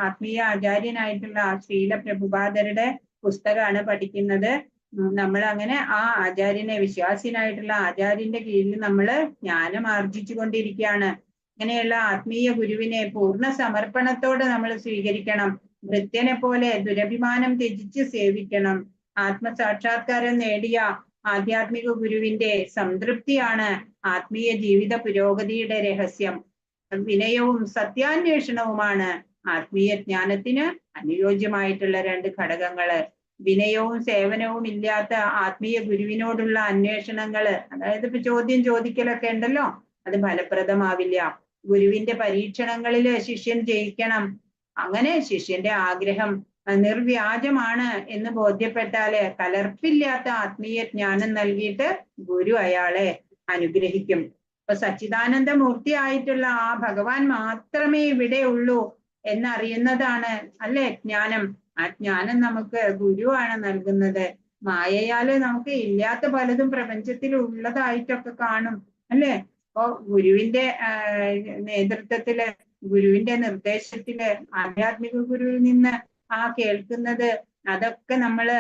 ആത്മീയ ആചാര്യനായിട്ടുള്ള ശ്രീല പ്രഭുപാദരുടെ പുസ്തകമാണ് പഠിക്കുന്നത്. നമ്മൾ അങ്ങനെ ആ ആചാര്യനെ, വിശ്വാസിനായിട്ടുള്ള ആചാര്യന്റെ കീഴിൽ നമ്മൾ ജ്ഞാനം ആർജിച്ചു കൊണ്ടിരിക്കുകയാണ്. ഇങ്ങനെയുള്ള ആത്മീയ ഗുരുവിനെ പൂർണ്ണ സമർപ്പണത്തോടെ നമ്മൾ സ്വീകരിക്കണം. ഭൃത്യനെ പോലെ ദുരഭിമാനം ത്യജിച്ച് സേവിക്കണം. ആത്മസാക്ഷാത്കാരം നേടിയ ആധ്യാത്മിക ഗുരുവിന്റെ സംതൃപ്തിയാണ് ആത്മീയ ജീവിത പുരോഗതിയുടെ രഹസ്യം. വിനയവും സത്യാന്വേഷണവുമാണ് ആത്മീയ ജ്ഞാനത്തിന് അനുയോജ്യമായിട്ടുള്ള രണ്ട് ഘടകങ്ങള്. വിനയവും സേവനവും ഇല്ലാത്ത ആത്മീയ ഗുരുവിനോടുള്ള അന്വേഷണങ്ങള്, അതായത് ഇപ്പൊ ചോദ്യം ചോദിക്കലൊക്കെ ഉണ്ടല്ലോ, അത് ഫലപ്രദമാവില്ല. ഗുരുവിന്റെ പരീക്ഷണങ്ങളില് ശിഷ്യൻ ജയിക്കണം. അങ്ങനെ ശിഷ്യന്റെ ആഗ്രഹം നിർവ്യാജമാണ് എന്ന് ബോധ്യപ്പെട്ടാല് കലർപ്പില്ലാത്ത ആത്മീയ ജ്ഞാനം നൽകിയിട്ട് ഗുരു അയാളെ അനുഗ്രഹിക്കും. അപ്പൊ സച്ചിദാനന്ദ മൂർത്തി ആയിട്ടുള്ള ആ ഭഗവാൻ മാത്രമേ ഇവിടെ ഉള്ളൂ എന്നറിയുന്നതാണ് അല്ലെ ജ്ഞാനം. ആ ജ്ഞാനം നമുക്ക് ഗുരുവാണ് നൽകുന്നത്. മായയാല് നമുക്ക് ഇല്ലാത്ത പലതും പ്രപഞ്ചത്തിൽ ഉള്ളതായിട്ടൊക്കെ കാണും അല്ലെ. അപ്പൊ ഗുരുവിന്റെ നേതൃത്വത്തില്, ഗുരുവിന്റെ നിർദ്ദേശത്തില്, ആധ്യാത്മിക ഗുരുവിൽ നിന്ന് ആ കേൾക്കുന്നത്, അതൊക്കെ നമ്മള്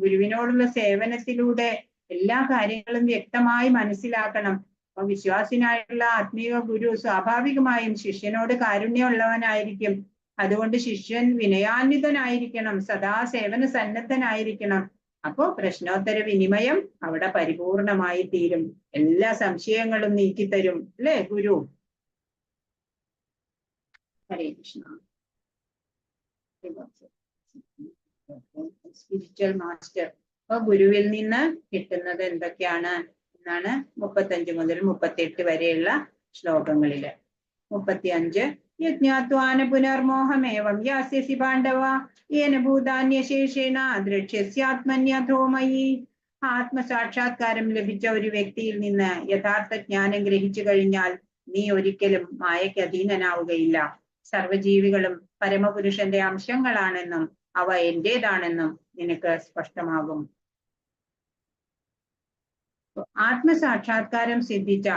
ഗുരുവിനോടുള്ള സേവനത്തിലൂടെ എല്ലാ കാര്യങ്ങളും വ്യക്തമായി മനസ്സിലാക്കണം. അപ്പൊ വിശ്വാസിനായിട്ടുള്ള ആത്മീയ ഗുരു സ്വാഭാവികമായും ശിഷ്യനോട് കാരുണ്യമുള്ളവനായിരിക്കും. അതുകൊണ്ട് ശിഷ്യൻ വിനയാന്വിതനായിരിക്കണം, സദാ സേവന സന്നദ്ധനായിരിക്കണം. അപ്പോ പ്രശ്നോത്തര വിനിമയം അവിടെ പരിപൂർണമായി തീരും. എല്ലാ സംശയങ്ങളും നീക്കിത്തരും അല്ലേ ഗുരു. ഹരേ കൃഷ്ണ. Spiritual master. അപ്പൊ ഗുരുവിൽ നിന്ന് കിട്ടുന്നത് എന്തൊക്കെയാണ് എന്നാണ് 35 മുതൽ 38 വരെയുള്ള ശ്ലോകങ്ങളില്. 35 യജ്ഞാത്വാന പുനർമോഹമേവം യാസ്യസി പാണ്ഡവ യേന ഭൂതാന്യശേഷേണ ദൃക്ഷ്യസ്യാത്മന്യധോമയി. ആത്മസാക്ഷാത്കാരം ലഭിച്ച ഒരു വ്യക്തിയിൽ നിന്ന് യഥാർത്ഥ ജ്ഞാനം ഗ്രഹിച്ചു കഴിഞ്ഞാൽ നീ ഒരിക്കലും മായയ്ക്ക് അധീനനാവുകയില്ല. സർവജീവികളും പരമപുരുഷന്റെ അംശങ്ങളാണെന്നും അവ എന്റേതാണെന്നും നിനക്ക് സ്പഷ്ടമാകും. ആത്മസാക്ഷാത്കാരം സിദ്ധിച്ച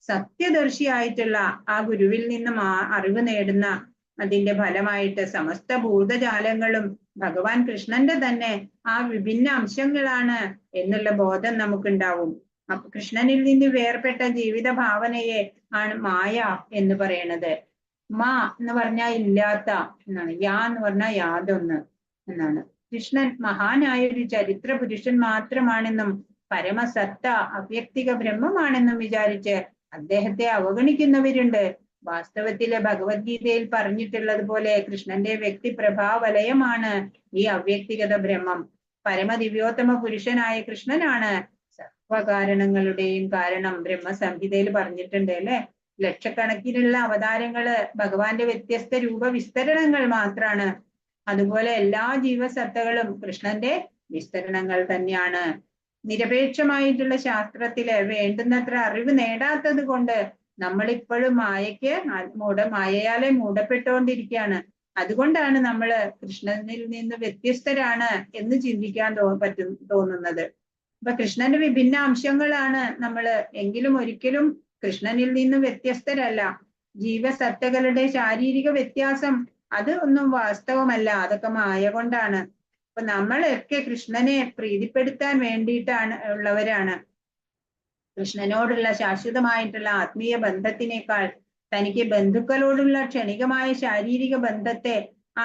സത്യദർശിയായിട്ടുള്ള ആ ഗുരുവിൽ നിന്നും അറിവ് നേടുന്ന അതിന്റെ ഫലമായിട്ട് സമസ്ത ഭൂതജാലങ്ങളും ഭഗവാൻ കൃഷ്ണന്റെ തന്നെ ആ വിഭിന്ന അംശങ്ങളാണ് എന്നുള്ള ബോധം നമുക്കുണ്ടാവും. അപ്പൊ കൃഷ്ണനിൽ നിന്ന് വേർപെട്ട ജീവിത ഭാവനയെ ആണ് മായ എന്ന് പറയണത്. മാ എന്ന് പറഞ്ഞാൽ ഇല്ലാത്ത എന്നാണ്, യാ എന്ന് പറഞ്ഞാൽ യാതൊന്ന് എന്നാണ്. കൃഷ്ണൻ മഹാനായ ഒരു ചരിത്ര പുരുഷൻ മാത്രമാണെന്നും പരമസത്ത അവ്യക്തിക ബ്രഹ്മമാണെന്നും വിചാരിച്ച് അദ്ദേഹത്തെ അവഗണിക്കുന്നവരുണ്ട്. വാസ്തവത്തില് ഭഗവത്ഗീതയിൽ പറഞ്ഞിട്ടുള്ളത് പോലെ കൃഷ്ണന്റെ വ്യക്തിപ്രഭാവലയമാണ് ഈ അവ്യക്തിഗത ബ്രഹ്മം. പരമദിവ്യോത്തമ പുരുഷനായ കൃഷ്ണനാണ് സർവകാരണങ്ങളുടെയും കാരണം. ബ്രഹ്മസംഹിതയിൽ പറഞ്ഞിട്ടുണ്ട് അല്ലെ. ലക്ഷക്കണക്കിനുള്ള അവതാരങ്ങള് ഭഗവാന്റെ വ്യത്യസ്ത രൂപവിസ്തരണങ്ങൾ മാത്രാണ്. അതുപോലെ എല്ലാ ജീവസത്തകളും കൃഷ്ണന്റെ വിസ്തരണങ്ങൾ തന്നെയാണ്. നിരപേക്ഷമായിട്ടുള്ള ശാസ്ത്രത്തില് വേണ്ടുന്നത്ര അറിവ് നേടാത്തത് കൊണ്ട് നമ്മളിപ്പോഴും മായയാലെ മൂടപ്പെട്ടുകൊണ്ടിരിക്കുകയാണ്. അതുകൊണ്ടാണ് നമ്മള് കൃഷ്ണനിൽ നിന്ന് വ്യത്യസ്തരാണ് എന്ന് ചിന്തിക്കാൻ തോന്നുന്നത്. അപ്പൊ കൃഷ്ണന്റെ വിഭിന്ന അംശങ്ങളാണ് നമ്മള്, എങ്കിലും ഒരിക്കലും കൃഷ്ണനിൽ നിന്ന് വ്യത്യസ്തരല്ല. ജീവസത്തകളുടെ ശാരീരിക വ്യത്യാസം അത് ഒന്നും വാസ്തവമല്ല, അതൊക്കെ മായ കൊണ്ടാണ്. അപ്പൊ നമ്മളൊക്കെ കൃഷ്ണനെ പ്രീതിപ്പെടുത്താൻ വേണ്ടിയിട്ടാണ് ഉള്ളവരാണ്. കൃഷ്ണനോടുള്ള ശാശ്വതമായിട്ടുള്ള ആത്മീയ ബന്ധത്തിനേക്കാൾ തനിക്ക് ബന്ധുക്കളോടുള്ള ക്ഷണികമായ ശാരീരിക ബന്ധത്തെ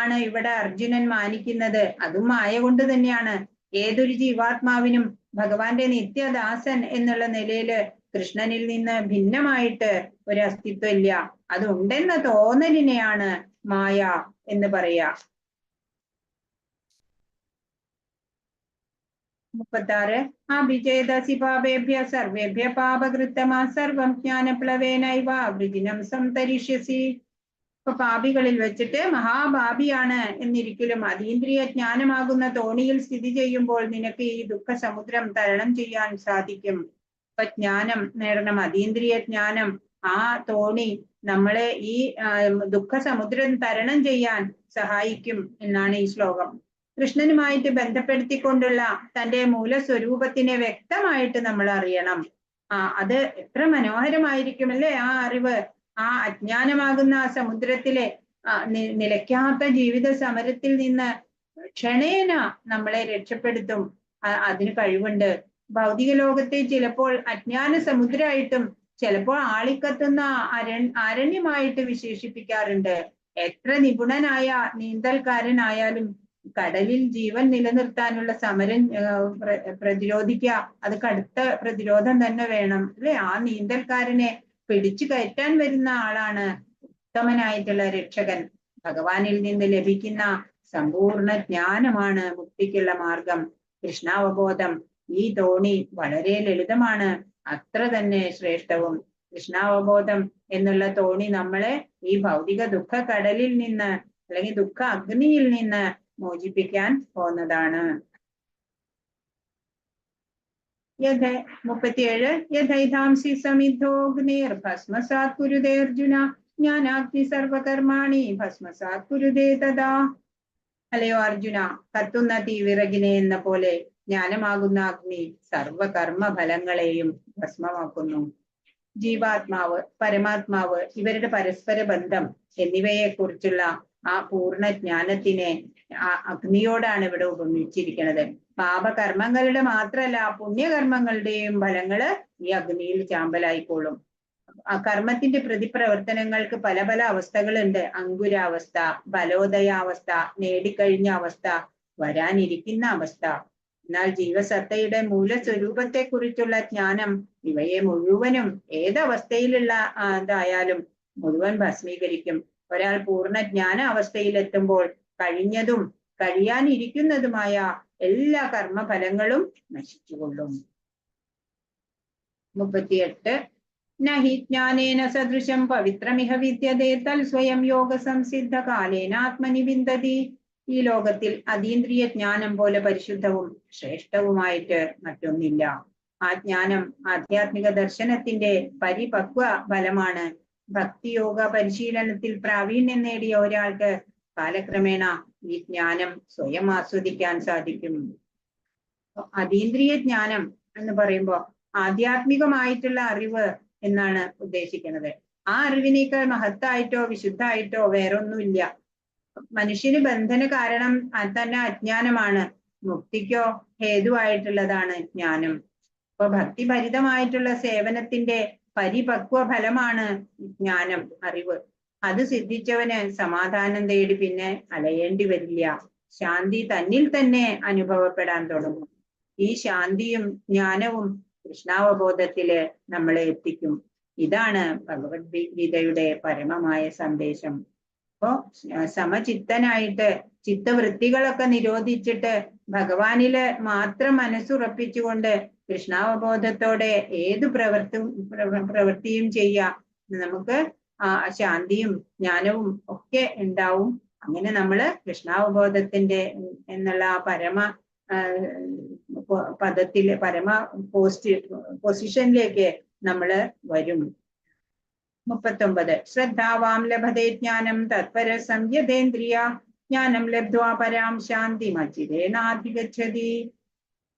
ആണ് ഇവിടെ അർജുനൻ മാനിക്കുന്നത്. അതും മായ കൊണ്ട് തന്നെയാണ്. ഏതൊരു ജീവാത്മാവിനും ഭഗവാന്റെ നിത്യദാസൻ എന്നുള്ള നിലയില് കൃഷ്ണനിൽ നിന്ന് ഭിന്നമായിട്ട് ഒരു അസ്തിത്വം ഇല്ല. അതുണ്ടെന്ന തോന്നലിനെയാണ് മായ എന്ന് പറയാ. 36 അഭിചേതസി പാപേഭ്യ സർവേഭ്യ പാപകൃത്തമാ സർവം ജ്ഞാനപ്ലവേനൈവ വൃജിനം സംതരിഷ്യസി. ഇപ്പൊ പാപികളിൽ വെച്ചിട്ട് മഹാപാപിയാണ് എന്നിരിക്കലും അതീന്ദ്രിയ ജ്ഞാനമാകുന്ന തോണിയിൽ സ്ഥിതി ചെയ്യുമ്പോൾ നിനക്ക് ഈ ദുഃഖ സമുദ്രം തരണം ചെയ്യാൻ സാധിക്കും. ഇപ്പൊ ജ്ഞാനം നേടണം, അതീന്ദ്രിയ ജ്ഞാനം. ആ തോണി നമ്മളെ ഈ ദുഃഖ സമുദ്രം തരണം ചെയ്യാൻ സഹായിക്കും എന്നാണ് ഈ ശ്ലോകം. കൃഷ്ണനുമായിട്ട് ബന്ധപ്പെടുത്തിക്കൊണ്ടുള്ള തന്റെ മൂലസ്വരൂപത്തിനെ വ്യക്തമായിട്ട് നമ്മൾ അറിയണം. അത് എത്ര മനോഹരമായിരിക്കും അല്ലേ ആ അറിവ്. ആ അജ്ഞാനമാകുന്ന ആ സമുദ്രത്തിലെ നിലയ്ക്കാത്ത ജീവിത സമരത്തിൽ നിന്ന് ക്ഷണേന നമ്മളെ രക്ഷപ്പെടുത്തും. അതിന് കഴിവുണ്ട്. ഭൗതിക ലോകത്തെ ചിലപ്പോൾ അജ്ഞാന സമുദ്രമായിട്ടും ചിലപ്പോൾ ആളിക്കത്തുന്ന അരണ്യമായിട്ട് വിശേഷിപ്പിക്കാറുണ്ട്. എത്ര നിപുണനായ നീന്തൽക്കാരനായാലും കടലിൽ ജീവൻ നിലനിർത്താനുള്ള സമരം പ്രതിരോധിക്കുക, അത് കടുത്ത പ്രതിരോധം തന്നെ വേണം അല്ലെ. ആ നീന്തൽക്കാരനെ പിടിച്ചു കയറ്റാൻ വരുന്ന ആളാണ് ഉത്തമനായിട്ടുള്ള രക്ഷകൻ. ഭഗവാനിൽ നിന്ന് ലഭിക്കുന്ന സമ്പൂർണ്ണ ജ്ഞാനമാണ് മുക്തിക്കുള്ള മാർഗം, കൃഷ്ണാവബോധം. ഈ തോണി വളരെ ലളിതമാണ്, അത്ര തന്നെ ശ്രേഷ്ഠവും. കൃഷ്ണാവബോധം എന്നുള്ള തോണി നമ്മളെ ഈ ഭൗതിക ദുഃഖ കടലിൽ നിന്ന് അല്ലെങ്കിൽ ദുഃഖ അഗ്നിയിൽ നിന്ന് മോചിപ്പിക്കാൻ പോകുന്നതാണ്. 37 യഥൈധാംസി സമിദ്ധോഗ്നേർ ഭസ്മസാത് കുരുതേ അർജുന ജ്ഞാനാഗ്നി സർവകർമാണി ഭസ്മസാത് കുരുതേ തഥാ. അല്ലയോ അർജുന, കത്തുന്ന തീവിറകിനെ എന്ന പോലെ ജ്ഞാനമാകുന്ന അഗ്നി സർവകർമ്മ ഫലങ്ങളെയും ഭസ്മമാക്കുന്നു. ജീവാത്മാവ്, പരമാത്മാവ്, ഇവരുടെ പരസ്പര ബന്ധം എന്നിവയെ കുറിച്ചുള്ള ആ പൂർണ്ണ ജ്ഞാനത്തിനെ അഗ്നിയോടാണ് ഇവിടെ ഉപമിച്ചിരിക്കുന്നത്. പാപകർമ്മങ്ങളുടെ മാത്രല്ല പുണ്യകർമ്മങ്ങളുടെയും ഫലങ്ങള് ഈ അഗ്നിയിൽ ചാമ്പലായിക്കോളും. ആ കർമ്മത്തിന്റെ പ്രതിപ്രവർത്തനങ്ങൾക്ക് പല പല അവസ്ഥകളുണ്ട്. അങ്കുരാവസ്ഥ, ഫലോദയാവസ്ഥ, നേടിക്കഴിഞ്ഞ അവസ്ഥ, വരാനിരിക്കുന്ന അവസ്ഥ. എന്നാൽ ജീവസത്തയുടെ മൂലസ്വരൂപത്തെ കുറിച്ചുള്ള ജ്ഞാനം ഇവയെ മുഴുവനും ഏതവസ്ഥയിലുള്ള ഇതായാലും മുഴുവൻ ഭസ്മീകരിക്കും. ഒരാൾ പൂർണ്ണ ജ്ഞാന അവസ്ഥയിലെത്തുമ്പോൾ കഴിഞ്ഞതും കഴിയാനിരിക്കുന്നതുമായ എല്ലാ കർമ്മഫലങ്ങളും നശിച്ചുകൊള്ളും. 38 നഹി ജ്ഞാനേന സദൃശം പവിത്രമിഹ വിദ്യതേ തൽ സ്വയം യോഗ സംസിദ്ധ കാലേന ആത്മനി വിന്ദതി. ഈ ലോകത്തിൽ അതീന്ദ്രിയ ജ്ഞാനം പോലെ പരിശുദ്ധവും ശ്രേഷ്ഠവുമായിട്ട് മറ്റൊന്നില്ല. ആ ജ്ഞാനം ആധ്യാത്മിക ദർശനത്തിന്റെ പരിപക്വ ഫലമാണ്. ഭക്തിയോഗ പരിശീലനത്തിൽ പ്രാവീണ്യം നേടിയ ഒരാൾക്ക് കാലക്രമേണ ഈ ജ്ഞാനം സ്വയം ആസ്വദിക്കാൻ സാധിക്കും. അതീന്ദ്രിയ ജ്ഞാനം എന്ന് പറയുമ്പോൾ ആധ്യാത്മികമായിട്ടുള്ള അറിവ് എന്നാണ് ഉദ്ദേശിക്കുന്നത്. ആ അറിവിനേക്കാൾ മഹത്തായിട്ടോ വിശുദ്ധായിട്ടോ വേറൊന്നുമില്ല. മനുഷ്യന് ബന്ധന കാരണം തന്നെ അജ്ഞാനമാണ്, മുക്തിക്കോ ഹേതുവായിട്ടുള്ളതാണ് ജ്ഞാനം. അപ്പൊ ഭക്തിഭരിതമായിട്ടുള്ള സേവനത്തിന്റെ പരിപക്വ ഫലമാണ് ജ്ഞാനം, അറിവ്. അത് സിദ്ധിച്ചവന് സമാധാനം തേടി പിന്നെ അലയേണ്ടി വരില്ല. ശാന്തി തന്നിൽ തന്നെ അനുഭവപ്പെടാൻ തുടങ്ങും. ഈ ശാന്തിയും ജ്ഞാനവും കൃഷ്ണാവബോധത്തില് നമ്മളെ എത്തിക്കും. ഇതാണ് ഭഗവത്ഗീതയുടെ പരമമായ സന്ദേശം. അപ്പോ സമചിത്തനായിട്ട് ചിത്തവൃത്തികളൊക്കെ നിരോധിച്ചിട്ട് ഭഗവാനില് മാത്രം മനസ്സുറപ്പിച്ചുകൊണ്ട് കൃഷ്ണാവബോധത്തോടെ ഏതു പ്രവൃത്തിയും ചെയ്യാം. നമുക്ക് ശാന്തിയും ജ്ഞാനവും ഒക്കെ ഉണ്ടാവും. അങ്ങനെ നമ്മള് കൃഷ്ണാവബോധത്തിന്റെ എന്നുള്ള പരമ പദത്തില് പരമ പൊസിഷനിലേക്ക് നമ്മള് വരും. 39 ശ്രദ്ധാവാം ലഭതേ ജ്ഞാനം തത്പര സംയതേന്ദ്രിയ ജ്ഞാനം ലബ്ധ്വാ പരാം ശാന്തി മച്ചിതേനാധിഗച്ഛതി.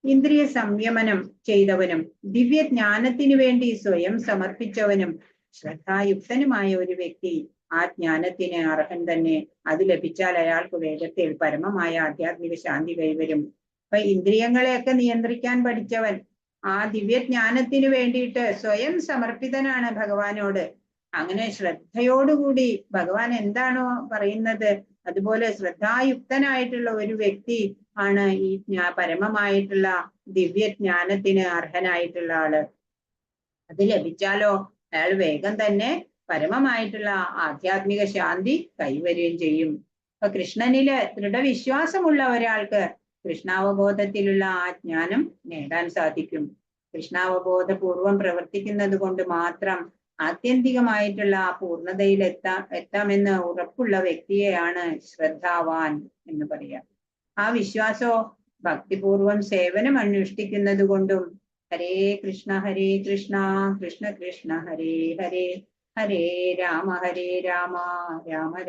ഇന്ദ്രിയ സംയമനം ചെയ്തവനും ദിവ്യജ്ഞാനത്തിനു വേണ്ടി സ്വയം സമർപ്പിച്ചവനും ശ്രദ്ധായുക്തനുമായ ഒരു വ്യക്തി ആ ജ്ഞാനത്തിന് അർഹൻ തന്നെ. അത് ലഭിച്ചാൽ അയാൾക്ക് വേഗത്തിൽ പരമമായ ആധ്യാത്മിക ശാന്തി കൈവരും. അപ്പൊ ഇന്ദ്രിയങ്ങളെയൊക്കെ നിയന്ത്രിക്കാൻ പഠിച്ചവൻ ആ ദിവ്യജ്ഞാനത്തിന് വേണ്ടിയിട്ട് സ്വയം സമർപ്പിതനാണ് ഭഗവാനോട്. അങ്ങനെ ശ്രദ്ധയോടുകൂടി ഭഗവാൻ എന്താണോ പറയുന്നത് അതുപോലെ ശ്രദ്ധായുക്തനായിട്ടുള്ള ഒരു വ്യക്തി ആണ് ഈ പരമമായിട്ടുള്ള ദിവ്യജ്ഞാനത്തിന് അർഹനായിട്ടുള്ള ആള്. അത് ലഭിച്ചാലോ അയാൾ വേഗം തന്നെ പരമമായിട്ടുള്ള ആധ്യാത്മിക ശാന്തി കൈവരുകയും ചെയ്യും. അപ്പൊ കൃഷ്ണനില് ദൃഢവിശ്വാസമുള്ള ഒരാൾക്ക് കൃഷ്ണാവബോധത്തിലുള്ള ആ ജ്ഞാനം നേടാൻ സാധിക്കും. കൃഷ്ണാവബോധപൂർവം പ്രവർത്തിക്കുന്നത് കൊണ്ട് മാത്രം ആത്യന്തികമായിട്ടുള്ള ആ പൂർണ്ണതയിൽ എത്താമെന്ന് ഉറപ്പുള്ള വ്യക്തിയെയാണ് ശ്രദ്ധാവാൻ എന്ന് പറയാം. ആ വിശ്വാസോ ഭക്തിപൂർവം സേവനം അനുഷ്ഠിക്കുന്നത് കൊണ്ടും ഹരേ കൃഷ്ണ കൃഷ്ണ കൃഷ്ണ ഹരേ ഹരേ ഹരേ രാമ രാമ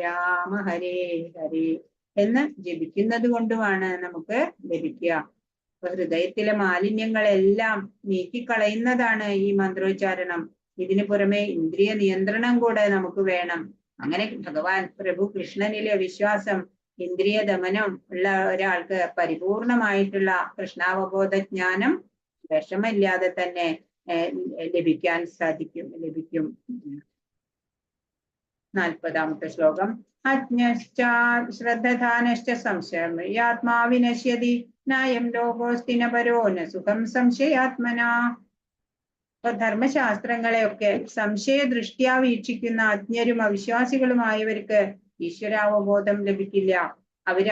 രാമ ഹരേ ഹരേ എന്ന് ജപിക്കുന്നത് കൊണ്ടുമാണ് നമുക്ക് ലഭിക്കുക. അപ്പൊ ഹൃദയത്തിലെ മാലിന്യങ്ങളെല്ലാം നീക്കിക്കളയുന്നതാണ് ഈ മന്ത്രോച്ചാരണം. ഇതിനു പുറമെ ഇന്ദ്രിയ നിയന്ത്രണം കൂടെ നമുക്ക് വേണം. അങ്ങനെ ഭഗവാൻ പ്രഭു കൃഷ്ണനിലെ വിശ്വാസം ഇന്ദ്രിയ ദമനം ഉള്ള ഒരാൾക്ക് പരിപൂർണമായിട്ടുള്ള കൃഷ്ണാവബോധ ജ്ഞാനം വിഷമില്ലാതെ തന്നെ ലഭിക്കാൻ ലഭിക്കും. 40-ാമത്തെ ശ്ലോകം. അജ്ഞശ്ച ശ്രദ്ധാനശ്ച സംശയം ആത്മാ വിനശ്യതി നായം ലോകോസ്തിന പരോ ന സുഖം സംശയാത്മനാ. ധർമ്മശാസ്ത്രങ്ങളെയൊക്കെ സംശയദൃഷ്ട്യാ വീക്ഷിക്കുന്ന അജ്ഞരും അവിശ്വാസികളുമായവർക്ക് ഈശ്വരാവബോധം ലഭിക്കില്ല. അവര്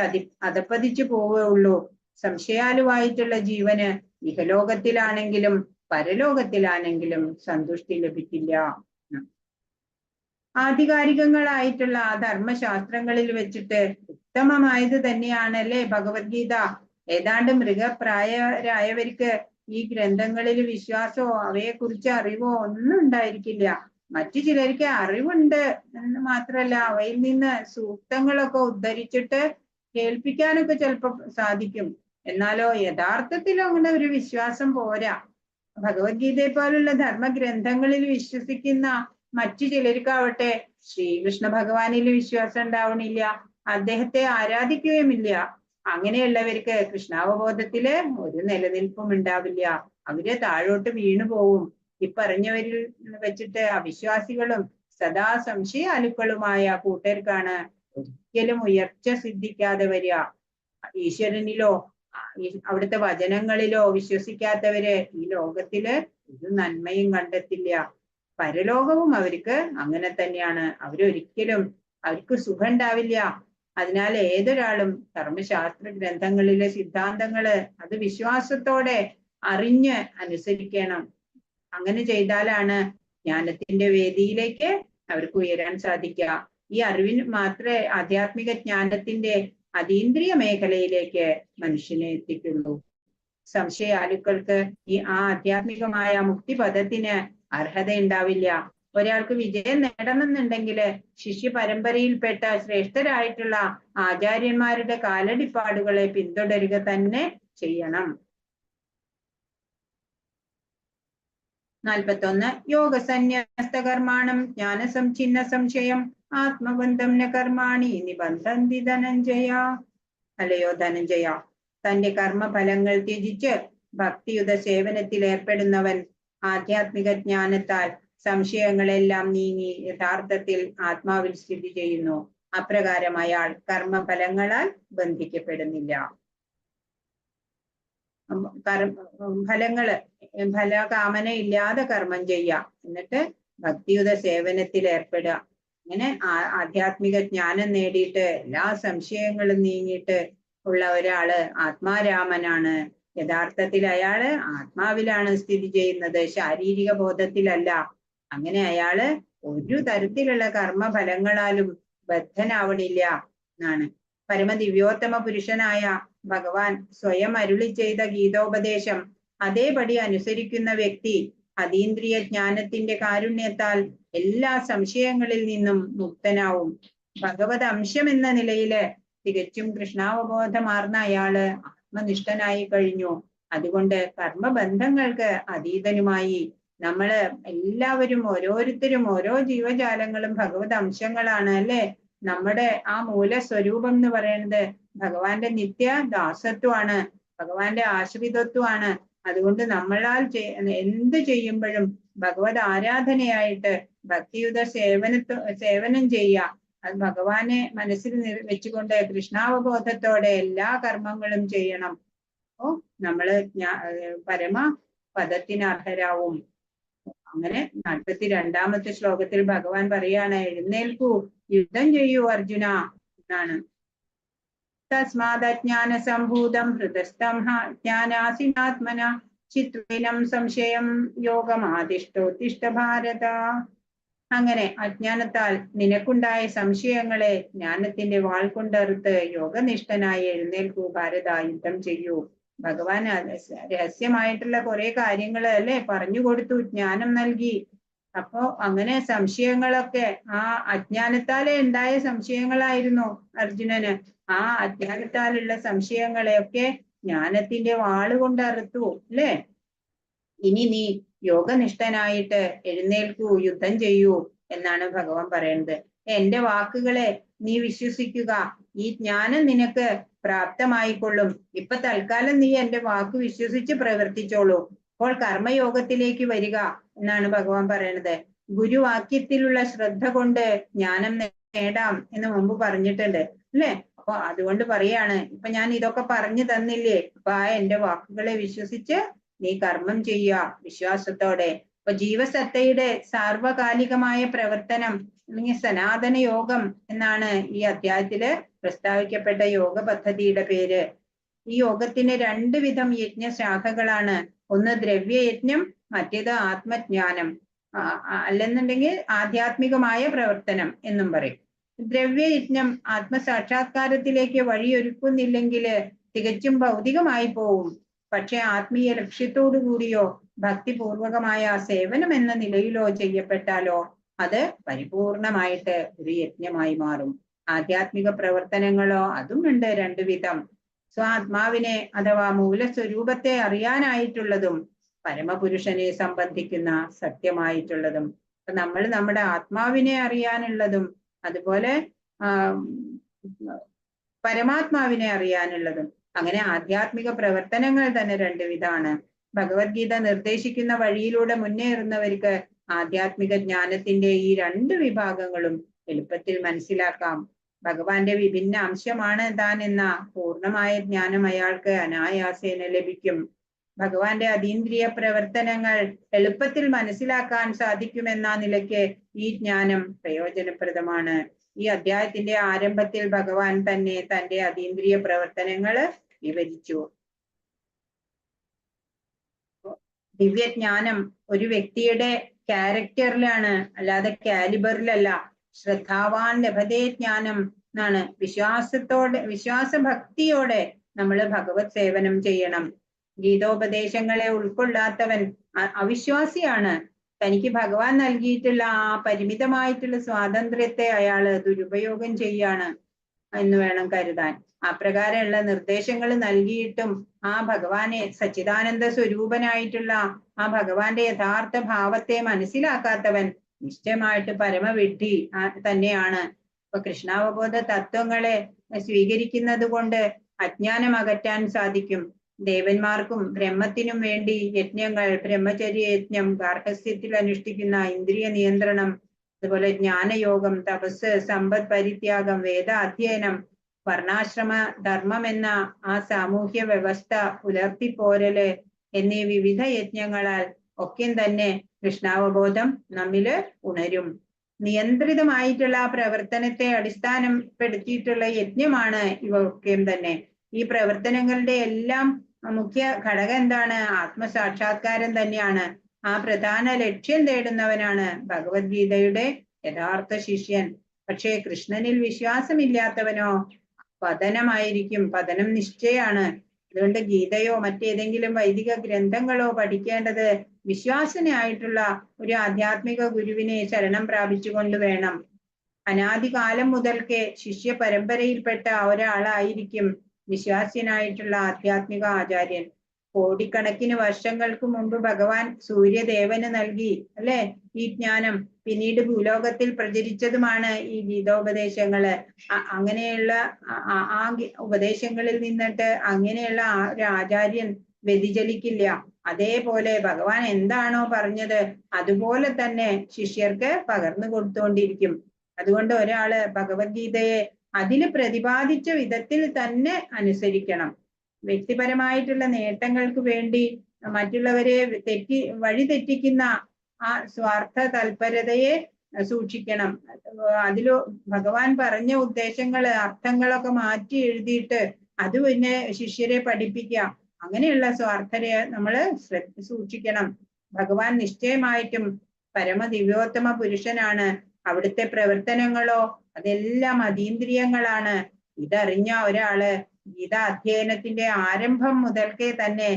അധപ്പതിച്ചു പോവുകയുള്ളൂ. സംശയാലുവായിട്ടുള്ള ജീവന് ഇഹലോകത്തിലാണെങ്കിലും പരലോകത്തിലാണെങ്കിലും സന്തുഷ്ടി ലഭിക്കില്ല. ആധികാരികങ്ങളായിട്ടുള്ള ധർമ്മശാസ്ത്രങ്ങളിൽ വെച്ചിട്ട് ഉത്തമമായത് തന്നെയാണല്ലേ ഭഗവത്ഗീത. ഏതാണ്ട് മൃഗപ്രായരായവർക്ക് ഈ ഗ്രന്ഥങ്ങളിൽ വിശ്വാസമോ അവയെക്കുറിച്ച് അറിവോ ഒന്നും ഉണ്ടായിരിക്കില്ല. മറ്റു ചിലർക്ക് അറിവുണ്ട് എന്ന് മാത്രമല്ല, അവയിൽ നിന്ന് സൂക്തങ്ങളൊക്കെ ഉദ്ധരിച്ചിട്ട് കേൾപ്പിക്കാനൊക്കെ ചിലപ്പോൾ സാധിക്കും. എന്നാലോ യഥാർത്ഥത്തിൽ അങ്ങനെ ഒരു വിശ്വാസം പോരാ. ഭഗവത്ഗീതയെ പോലുള്ള ധർമ്മഗ്രന്ഥങ്ങളിൽ വിശ്വസിക്കുന്ന മറ്റു ചിലർക്കാവട്ടെ ശ്രീകൃഷ്ണ ഭഗവാനിൽ വിശ്വാസം ഉണ്ടാവണില്ല, അദ്ദേഹത്തെ ആരാധിക്കുകയുമില്ല. അങ്ങനെയുള്ളവർക്ക് കൃഷ്ണാവബോധത്തില് ഒരു നിലനിൽപ്പും ഉണ്ടാവില്ല. അവര് താഴോട്ട് വീണു പോവും. ഈ പറഞ്ഞവരിൽ വെച്ചിട്ട് അവിശ്വാസികളും സദാ സംശയാലുക്കളുമായ കൂട്ടർക്കാണ് ഒരിക്കലും ഉയർച്ച സിദ്ധിക്കാതെ വരിക. ഈശ്വരനിലോ അവിടുത്തെ വചനങ്ങളിലോ വിശ്വസിക്കാത്തവര് ഈ ലോകത്തില് ഒരു നന്മയും കണ്ടെത്തില്ല. പരലോകവും അവർക്ക് അങ്ങനെ തന്നെയാണ്. അവർക്ക് സുഖം ഉണ്ടാവില്ല. അതിനാൽ ഏതൊരാളും ധർമ്മശാസ്ത്ര ഗ്രന്ഥങ്ങളിലെ സിദ്ധാന്തങ്ങള് അത് വിശ്വാസത്തോടെ അറിഞ്ഞ് അനുസരിക്കണം. അങ്ങനെ ചെയ്താലാണ് ജ്ഞാനത്തിന്റെ വേദിയിലേക്ക് അവർക്ക് ഉയരാൻ സാധിക്കുക. ഈ അറിവിന് മാത്രമേ ആധ്യാത്മിക ജ്ഞാനത്തിന്റെ അതീന്ദ്രിയ മേഖലയിലേക്ക് മനുഷ്യനെ എത്തിക്കുള്ളൂ. സംശയാലുക്കൾക്ക് ഈ ആധ്യാത്മികമായ മുക്തിപദത്തിന് അർഹത ഉണ്ടാവില്ല. ഒരാൾക്ക് വിജയം നേടണമെന്നുണ്ടെങ്കിൽ ശിഷ്യ പരമ്പരയിൽപ്പെട്ട ശ്രേഷ്ഠരായിട്ടുള്ള ആചാര്യന്മാരുടെ കാലടിപ്പാടുകളെ പിന്തുടരുക തന്നെ ചെയ്യണം. 41 യോഗസന്യസ്ത കർമാണം ജ്ഞാനസംഛിന്ന സംശയം ആത്മബന്ധം ന കർമാണി നിബന്ധന്തി ധനഞ്ജയ. അല്ലയോ ധനഞ്ജയ, തന്റെ കർമ്മഫലങ്ങൾ ത്യജിച്ച് ഭക്തിയുത സേവനത്തിൽ ഏർപ്പെടുന്നവൻ ആധ്യാത്മിക ജ്ഞാനത്താൽ സംശയങ്ങളെല്ലാം നീങ്ങി യഥാർത്ഥത്തിൽ ആത്മാവിൽ സ്ഥിതി ചെയ്യുന്നു. അപ്രകാരം അയാൾ കർമ്മഫലങ്ങളാൽ ബന്ധിക്കപ്പെടുന്നില്ല. ഫലകാമന ഇല്ലാതെ കർമ്മം ചെയ്യുക, എന്നിട്ട് ഭക്തിയുത സേവനത്തിൽ ഏർപ്പെടുക. അങ്ങനെ ആധ്യാത്മിക ജ്ഞാനം നേടിയിട്ട് എല്ലാ സംശയങ്ങളും നീങ്ങിയിട്ട് ഉള്ള ഒരാള് ആത്മാരാമനാണ്. യഥാർത്ഥത്തിൽ അയാള് ആത്മാവിലാണ് സ്ഥിതി ചെയ്യുന്നത്, ശാരീരിക ബോധത്തിലല്ല. അങ്ങനെ അയാള് ഒരു തരത്തിലുള്ള കർമ്മഫലങ്ങളാലും ബദ്ധനാവണില്ല എന്നാണ്. പരമദിവ്യോത്തമ പുരുഷനായ ഭഗവാൻ സ്വയം അരുളി ചെയ്ത ഗീതോപദേശം അതേപടി അനുസരിക്കുന്ന വ്യക്തി അതീന്ദ്രിയ ജ്ഞാനത്തിന്റെ കാരുണ്യത്താൽ എല്ലാ സംശയങ്ങളിൽ നിന്നും മുക്തനാവും. ഭഗവത് അംശം എന്ന നിലയില് തികച്ചും കൃഷ്ണാവബോധമാർന്ന അയാള് ആത്മനിഷ്ഠനായി കഴിഞ്ഞു. അതുകൊണ്ട് കർമ്മബന്ധങ്ങൾക്ക് അതീതനുമായി നമ്മള് എല്ലാവരും ഓരോരുത്തരും ഓരോ ജീവജാലങ്ങളും ഭഗവത് അംശങ്ങളാണ് അല്ലെ. നമ്മുടെ ആ മൂലസ്വരൂപം എന്ന് പറയുന്നത് ഭഗവാന്റെ നിത്യ ദാസത്വമാണ്, ഭഗവാന്റെ ആശ്രിതത്വമാണ്. അതുകൊണ്ട് നമ്മളാൽ എന്ത് ചെയ്യുമ്പോഴും ഭഗവത് ആരാധനയായിട്ട് ഭക്തിയുത സേവനം ചെയ്യുക. അത് ഭഗവാനെ മനസ്സിൽ വെച്ചുകൊണ്ട് കൃഷ്ണാവബോധത്തോടെ എല്ലാ കർമ്മങ്ങളും ചെയ്യണം. അപ്പോ നമ്മള് പരമ പദത്തിന് അർഹരാവും. അങ്ങനെ 42-ാമത്തെ ശ്ലോകത്തിൽ ഭഗവാൻ പറയാണ്, എഴുന്നേൽക്കൂ, യുദ്ധം ചെയ്യൂ അർജുന എന്നാണ്. തസ്മാദജ്ഞാന സംഭൂതം ഹൃദസ്ഥം ജ്ഞാനാസിനാത്മന ചിത്വേനം സംശയം യോഗമാദിഷ്ടോത്തിഷ്ഠ ഭാരത. അങ്ങനെ അജ്ഞാനത്താൽ നിനക്കുണ്ടായ സംശയങ്ങളെ ജ്ഞാനത്തിന്റെ വാൾ കൊണ്ടറുത്ത് യോഗനിഷ്ഠനായി എഴുന്നേൽക്കൂ ഭാരത, യുദ്ധം ചെയ്യൂ. ഭഗവാൻ രഹസ്യമായിട്ടുള്ള കുറെ കാര്യങ്ങൾ അല്ലെ പറഞ്ഞു കൊടുത്തു, ജ്ഞാനം നൽകി. അപ്പോ അങ്ങനെ സംശയങ്ങളൊക്കെ ആ അജ്ഞാനത്താലെ ഉണ്ടായ സംശയങ്ങളായിരുന്നു അർജുനന്. ആ അജ്ഞാനത്താലുള്ള സംശയങ്ങളെയൊക്കെ ജ്ഞാനത്തിന്റെ വാളുകൊണ്ട് അറുത്തു അല്ലേ. ഇനി നീ യോഗനിഷ്ഠനായിട്ട് എഴുന്നേൽക്കൂ, യുദ്ധം ചെയ്യൂ എന്നാണ് ഭഗവാൻ പറയുന്നത്. എന്റെ വാക്കുകളെ നീ വിശ്വസിക്കുക, ഈ ജ്ഞാനം നിനക്ക് പ്രാപ്തമായിക്കൊള്ളും. ഇപ്പൊ തൽക്കാലം നീ എന്റെ വാക്ക് വിശ്വസിച്ച് പ്രവർത്തിച്ചോളൂ. അപ്പോൾ കർമ്മയോഗത്തിലേക്ക് വരിക എന്നാണ് ഭഗവാൻ പറയണത്. ഗുരുവാക്യത്തിലുള്ള ശ്രദ്ധ കൊണ്ട് ജ്ഞാനം നേടാം എന്ന് മുമ്പ് പറഞ്ഞിട്ടുണ്ട് അല്ലെ. അപ്പൊ അതുകൊണ്ട് പറയാണ്, ഇപ്പൊ ഞാൻ ഇതൊക്കെ പറഞ്ഞു തന്നില്ലേ, അപ്പൊ ആ എന്റെ വാക്കുകളെ വിശ്വസിച്ച് നീ കർമ്മം ചെയ്യുക വിശ്വാസത്തോടെ. അപ്പൊ ജീവസത്തയുടെ സാർവകാലികമായ പ്രവർത്തനം അല്ലെങ്കിൽ സനാതന യോഗം എന്നാണ് ഈ അധ്യായത്തില് പ്രസ്താവിക്കപ്പെട്ട യോഗ പദ്ധതിയുടെ പേര്. ഈ യോഗത്തിന് 2 വിധം യജ്ഞശാഖകളാണ്. ഒന്ന് ദ്രവ്യയജ്ഞം, മറ്റേത് ആത്മജ്ഞാനം, അല്ലെന്നുണ്ടെങ്കിൽ ആധ്യാത്മികമായ പ്രവർത്തനം എന്നും പറയും. ദ്രവ്യയജ്ഞം ആത്മസാക്ഷാത്കാരത്തിലേക്ക് വഴിയൊരുക്കുന്നില്ലെങ്കിൽ തികച്ചും ഭൗതികമായി പോവും. പക്ഷെ ആത്മീയ ലക്ഷ്യത്തോടു കൂടിയോ ഭക്തിപൂർവകമായ സേവനം എന്ന നിലയിലോ ചെയ്യപ്പെട്ടാലോ അത് പരിപൂർണമായിട്ട് ഒരു യജ്ഞമായി മാറും. ആധ്യാത്മിക പ്രവർത്തനങ്ങളോ അതും ഉണ്ട് 2 വിധം. സ്വാത്മാവിനെ അഥവാ മൂലസ്വരൂപത്തെ അറിയാനായിട്ടുള്ളതും പരമപുരുഷനെ സംബന്ധിക്കുന്ന സത്യമായിട്ടുള്ളതും. അപ്പൊ നമ്മൾ നമ്മുടെ ആത്മാവിനെ അറിയാനുള്ളതും അതുപോലെ പരമാത്മാവിനെ അറിയാനുള്ളതും. അങ്ങനെ ആധ്യാത്മിക പ്രവർത്തനങ്ങൾ തന്നെ 2 വിധമാണ്. ഭഗവത്ഗീത നിർദ്ദേശിക്കുന്ന വഴിയിലൂടെ മുന്നേറുന്നവർക്ക് ആധ്യാത്മിക ജ്ഞാനത്തിന്റെ ഈ 2 വിഭാഗങ്ങളും എളുപ്പത്തിൽ മനസ്സിലാക്കാം. ഭഗവാന്റെ വിഭിന്ന അംശമാണ് താൻ എന്ന പൂർണ്ണമായ ജ്ഞാനം അയാൾക്ക് അനായാസേന ലഭിക്കും. ഭഗവാന്റെ അതീന്ദ്രിയ പ്രവർത്തനങ്ങൾ എളുപ്പത്തിൽ മനസ്സിലാക്കാൻ സാധിക്കുമെന്ന നിലയ്ക്ക് ഈ ജ്ഞാനം പ്രയോജനപ്രദമാണ്. ഈ അധ്യായത്തിന്റെ ആരംഭത്തിൽ ഭഗവാൻ തന്നെ തന്റെ അതീന്ദ്രിയ പ്രവർത്തനങ്ങൾ വിവരിച്ചു. ദിവ്യജ്ഞാനം ഒരു വ്യക്തിയുടെ ക്യാരക്ടറിലാണ്, അല്ലാതെ കാലിബറിലല്ല. ശ്രദ്ധാവാൻ ലഭതേ ജ്ഞാനം എന്നാണ്. വിശ്വാസഭക്തിയോടെ നമ്മൾ ഭഗവത് സേവനം ചെയ്യണം. ഗീതോപദേശങ്ങളെ ഉൾക്കൊള്ളാത്തവൻ അവിശ്വാസിയാണ്. തനിക്ക് ഭഗവാൻ നൽകിയിട്ടുള്ള ആ പരിമിതമായിട്ടുള്ള സ്വാതന്ത്ര്യത്തെ അയാള് ദുരുപയോഗം ചെയ്യാണ് എന്ന് വേണം കരുതാൻ. അപ്രകാരമുള്ള നിർദ്ദേശങ്ങൾ നൽകിയിട്ടും ആ ഭഗവാനെ, സച്ചിദാനന്ദ സ്വരൂപനായിട്ടുള്ള ആ ഭഗവാന്റെ യഥാർത്ഥ ഭാവത്തെ മനസ്സിലാക്കാത്തവൻ നിശ്ചയമായിട്ട് പരമവിഡ്ഢി തന്നെയാണ്. ഇപ്പൊ കൃഷ്ണാവബോധ തത്വങ്ങളെ സ്വീകരിക്കുന്നത് കൊണ്ട് അജ്ഞാനം അകറ്റാൻ സാധിക്കും. ദേവന്മാർക്കും ബ്രഹ്മത്തിനും വേണ്ടി യജ്ഞങ്ങൾ, ബ്രഹ്മചര്യ യജ്ഞം, ഗാർഹസ്ഥ്യത്തിൽ അനുഷ്ഠിക്കുന്ന ഇന്ദ്രിയ നിയന്ത്രണം, അതുപോലെ ജ്ഞാനയോഗം, തപസ്, സമ്പദ് പരിത്യാഗം, വേദ അധ്യയനം, വർണ്ണാശ്രമ ധർമ്മം എന്ന ആ സാമൂഹ്യ വ്യവസ്ഥ പുലർത്തിപ്പോരല് എന്നീ വിവിധ യജ്ഞങ്ങളാൽ ഒക്കെ തന്നെ കൃഷ്ണാവബോധം നമ്മില് ഉണരും. നിയന്ത്രിതമായിട്ടുള്ള പ്രവർത്തനത്തെ അടിസ്ഥാനപ്പെടുത്തിയിട്ടുള്ള യജ്ഞമാണ് ഇവയൊക്കെയും തന്നെ. ഈ പ്രവർത്തനങ്ങളുടെ എല്ലാം മുഖ്യ ഘടകം എന്താണ്? ആത്മസാക്ഷാത്കാരം തന്നെയാണ്. ആ പ്രധാന ലക്ഷ്യം തേടുന്നവനാണ് ഭഗവത്ഗീതയുടെ യഥാർത്ഥ ശിഷ്യൻ. പക്ഷേ കൃഷ്ണനിൽ വിശ്വാസമില്ലാത്തവനോ പതനമായിരിക്കും, പതനം നിശ്ചയാണ്. അതുകൊണ്ട് ഗീതയോ മറ്റേതെങ്കിലും വൈദിക ഗ്രന്ഥങ്ങളോ പഠിക്കേണ്ടത് വിശ്വാസനായിട്ടുള്ള ഒരു ആധ്യാത്മിക ഗുരുവിനെ ശരണം പ്രാപിച്ചുകൊണ്ട് വേണം. അനാദികാലം മുതൽക്കേ ശിഷ്യ പരമ്പരയിൽപ്പെട്ട ഒരാളായിരിക്കും വിശ്വാസ്യനായിട്ടുള്ള ആധ്യാത്മിക ആചാര്യൻ. കോടിക്കണക്കിന് വർഷങ്ങൾക്ക് മുമ്പ് ഭഗവാൻ സൂര്യദേവന് നൽകി അല്ലെ ഈ ജ്ഞാനം. പിന്നീട് ഭൂലോകത്തിൽ പ്രചരിച്ചതുമാണ് ഈ ഗീതോപദേശങ്ങള്. അങ്ങനെയുള്ള ആ ഉപദേശങ്ങളിൽ നിന്നിട്ട് അങ്ങനെയുള്ള ഒരു ആചാര്യൻ വ്യതിചലിക്കില്ല. അതേപോലെ ഭഗവാൻ എന്താണോ പറഞ്ഞത് അതുപോലെ തന്നെ ശിഷ്യർക്ക് പകർന്നു കൊടുത്തുകൊണ്ടിരിക്കും. അതുകൊണ്ട് ഒരാള് ഭഗവത്ഗീതയെ അതില് പ്രതിപാദിച്ച വിധത്തിൽ തന്നെ അനുസരിക്കണം. വ്യക്തിപരമായിട്ടുള്ള നേട്ടങ്ങൾക്ക് വേണ്ടി മറ്റുള്ളവരെ വഴി തെറ്റിക്കുന്ന ആ സ്വാർത്ഥ തൽപരതയെ സൂക്ഷിക്കണം. അതിലോ ഭഗവാൻ പറഞ്ഞ ഉദ്ദേശങ്ങള്, അർത്ഥങ്ങളൊക്കെ മാറ്റി എഴുതിയിട്ട് അത് പിന്നെ ശിഷ്യരെ പഠിപ്പിക്കുക, അങ്ങനെയുള്ള സ്വാർത്ഥരെ നമ്മള് സൂക്ഷിക്കണം. ഭഗവാൻ നിശ്ചയമായിട്ടും പരമദിവ്യോത്തമ പുരുഷനാണ്. അവിടുത്തെ പ്രവർത്തനങ്ങളോ അതെല്ലാം അതീന്ദ്രിയങ്ങളാണ്. ഇതറിഞ്ഞ ഒരാള് ഗീത അധ്യയനത്തിന്റെ ആരംഭം മുതൽക്കേ തന്നെ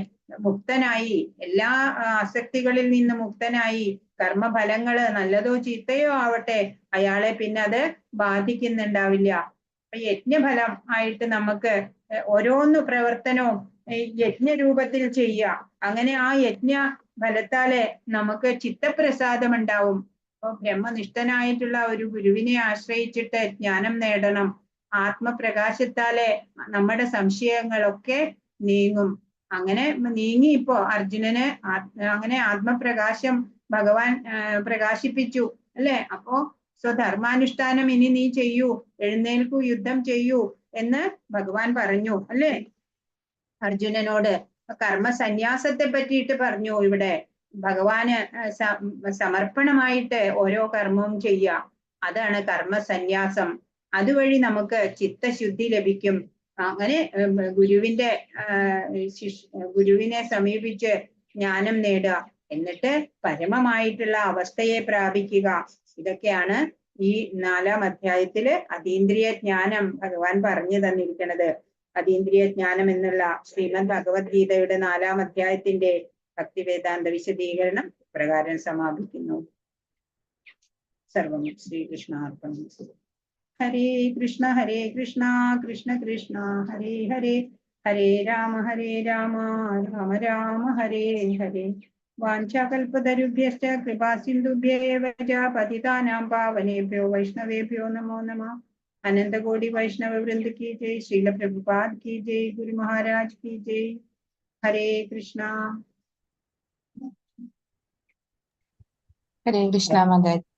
മുക്തനായി, എല്ലാ ആസക്തികളിൽ നിന്ന് മുക്തനായി, കർമ്മഫലങ്ങള് നല്ലതോ ചീത്തയോ ആവട്ടെ അയാളെ പിന്നെ അത് ബാധിക്കുന്നുണ്ടാവില്ല. അപ്പൊ യജ്ഞഫലം ആയിട്ട് നമുക്ക് ഓരോന്ന് പ്രവർത്തനവും യജ്ഞരൂപത്തിൽ ചെയ്യുക. അങ്ങനെ ആ യജ്ഞ ഫലത്താലെ നമുക്ക് ചിത്തപ്രസാദം ഉണ്ടാവും. അപ്പൊ ബ്രഹ്മനിഷ്ഠനായിട്ടുള്ള ഒരു ഗുരുവിനെ ആശ്രയിച്ചിട്ട് ജ്ഞാനം നേടണം. ആത്മപ്രകാശത്താലെ നമ്മുടെ സംശയങ്ങളൊക്കെ നീങ്ങും. അങ്ങനെ നീങ്ങി ഇപ്പോ അർജുനന് അങ്ങനെ ആത്മപ്രകാശം ഭഗവാൻ പ്രകാശിപ്പിച്ചു അല്ലെ. അപ്പോ സ്വധർമാനുഷ്ഠാനം ഇനി നീ ചെയ്യൂ, എഴുന്നേൽക്കൂ, യുദ്ധം ചെയ്യൂ എന്ന് ഭഗവാൻ പറഞ്ഞു അല്ലെ അർജുനനോട്. കർമ്മസന്യാസത്തെ പറ്റിയിട്ട് പറഞ്ഞു ഇവിടെ. ഭഗവാന് സമർപ്പണമായിട്ട് ഓരോ കർമ്മവും ചെയ്യാം, അതാണ് കർമ്മസന്യാസം. അതുവഴി നമുക്ക് ചിത്തശുദ്ധി ലഭിക്കും. അങ്ങനെ ഗുരുവിനെ സമീപിച്ച് ജ്ഞാനം നേടുക, എന്നിട്ട് പരമമായിട്ടുള്ള അവസ്ഥയെ പ്രാപിക്കുക. ഇതൊക്കെയാണ് ഈ 4-ാം അധ്യായത്തില് അതീന്ദ്രിയ ജ്ഞാനം ഭഗവാൻ പറഞ്ഞു തന്നിരിക്കുന്നത്. അതീന്ദ്രിയ ജ്ഞാനം എന്നുള്ള ശ്രീമദ് ഭഗവത്ഗീതയുടെ 4-ാം അധ്യായത്തിന്റെ ഭക്തിവേദാന്ത വിശദീകരണം പ്രകാരം സമാപിക്കുന്നു. സർവം ശ്രീകൃഷ്ണാർപ്പണം. ഹരേ കൃഷ്ണ കൃഷ്ണ കൃഷ്ണ ഹരേ ഹരേ, ഹരേ രാമ രാമ രാമ ഹരേ ഹരേ. വാഞ്ചാകൽപതരുഭ്യശ്ച കൃപാസിന്ധുഭ്യേവ ച പതിതാനാം പാവനേഭ്യോ വൈഷ്ണവേഭ്യോ നമോ നമഃ. अनंतकोटि वैष्णव वृंद की जय, श्रील प्रभुपाद की जय, गुरु महाराज की जय. हरे कृष्णा ഹരേ കൃഷ്ണ മാതാജി.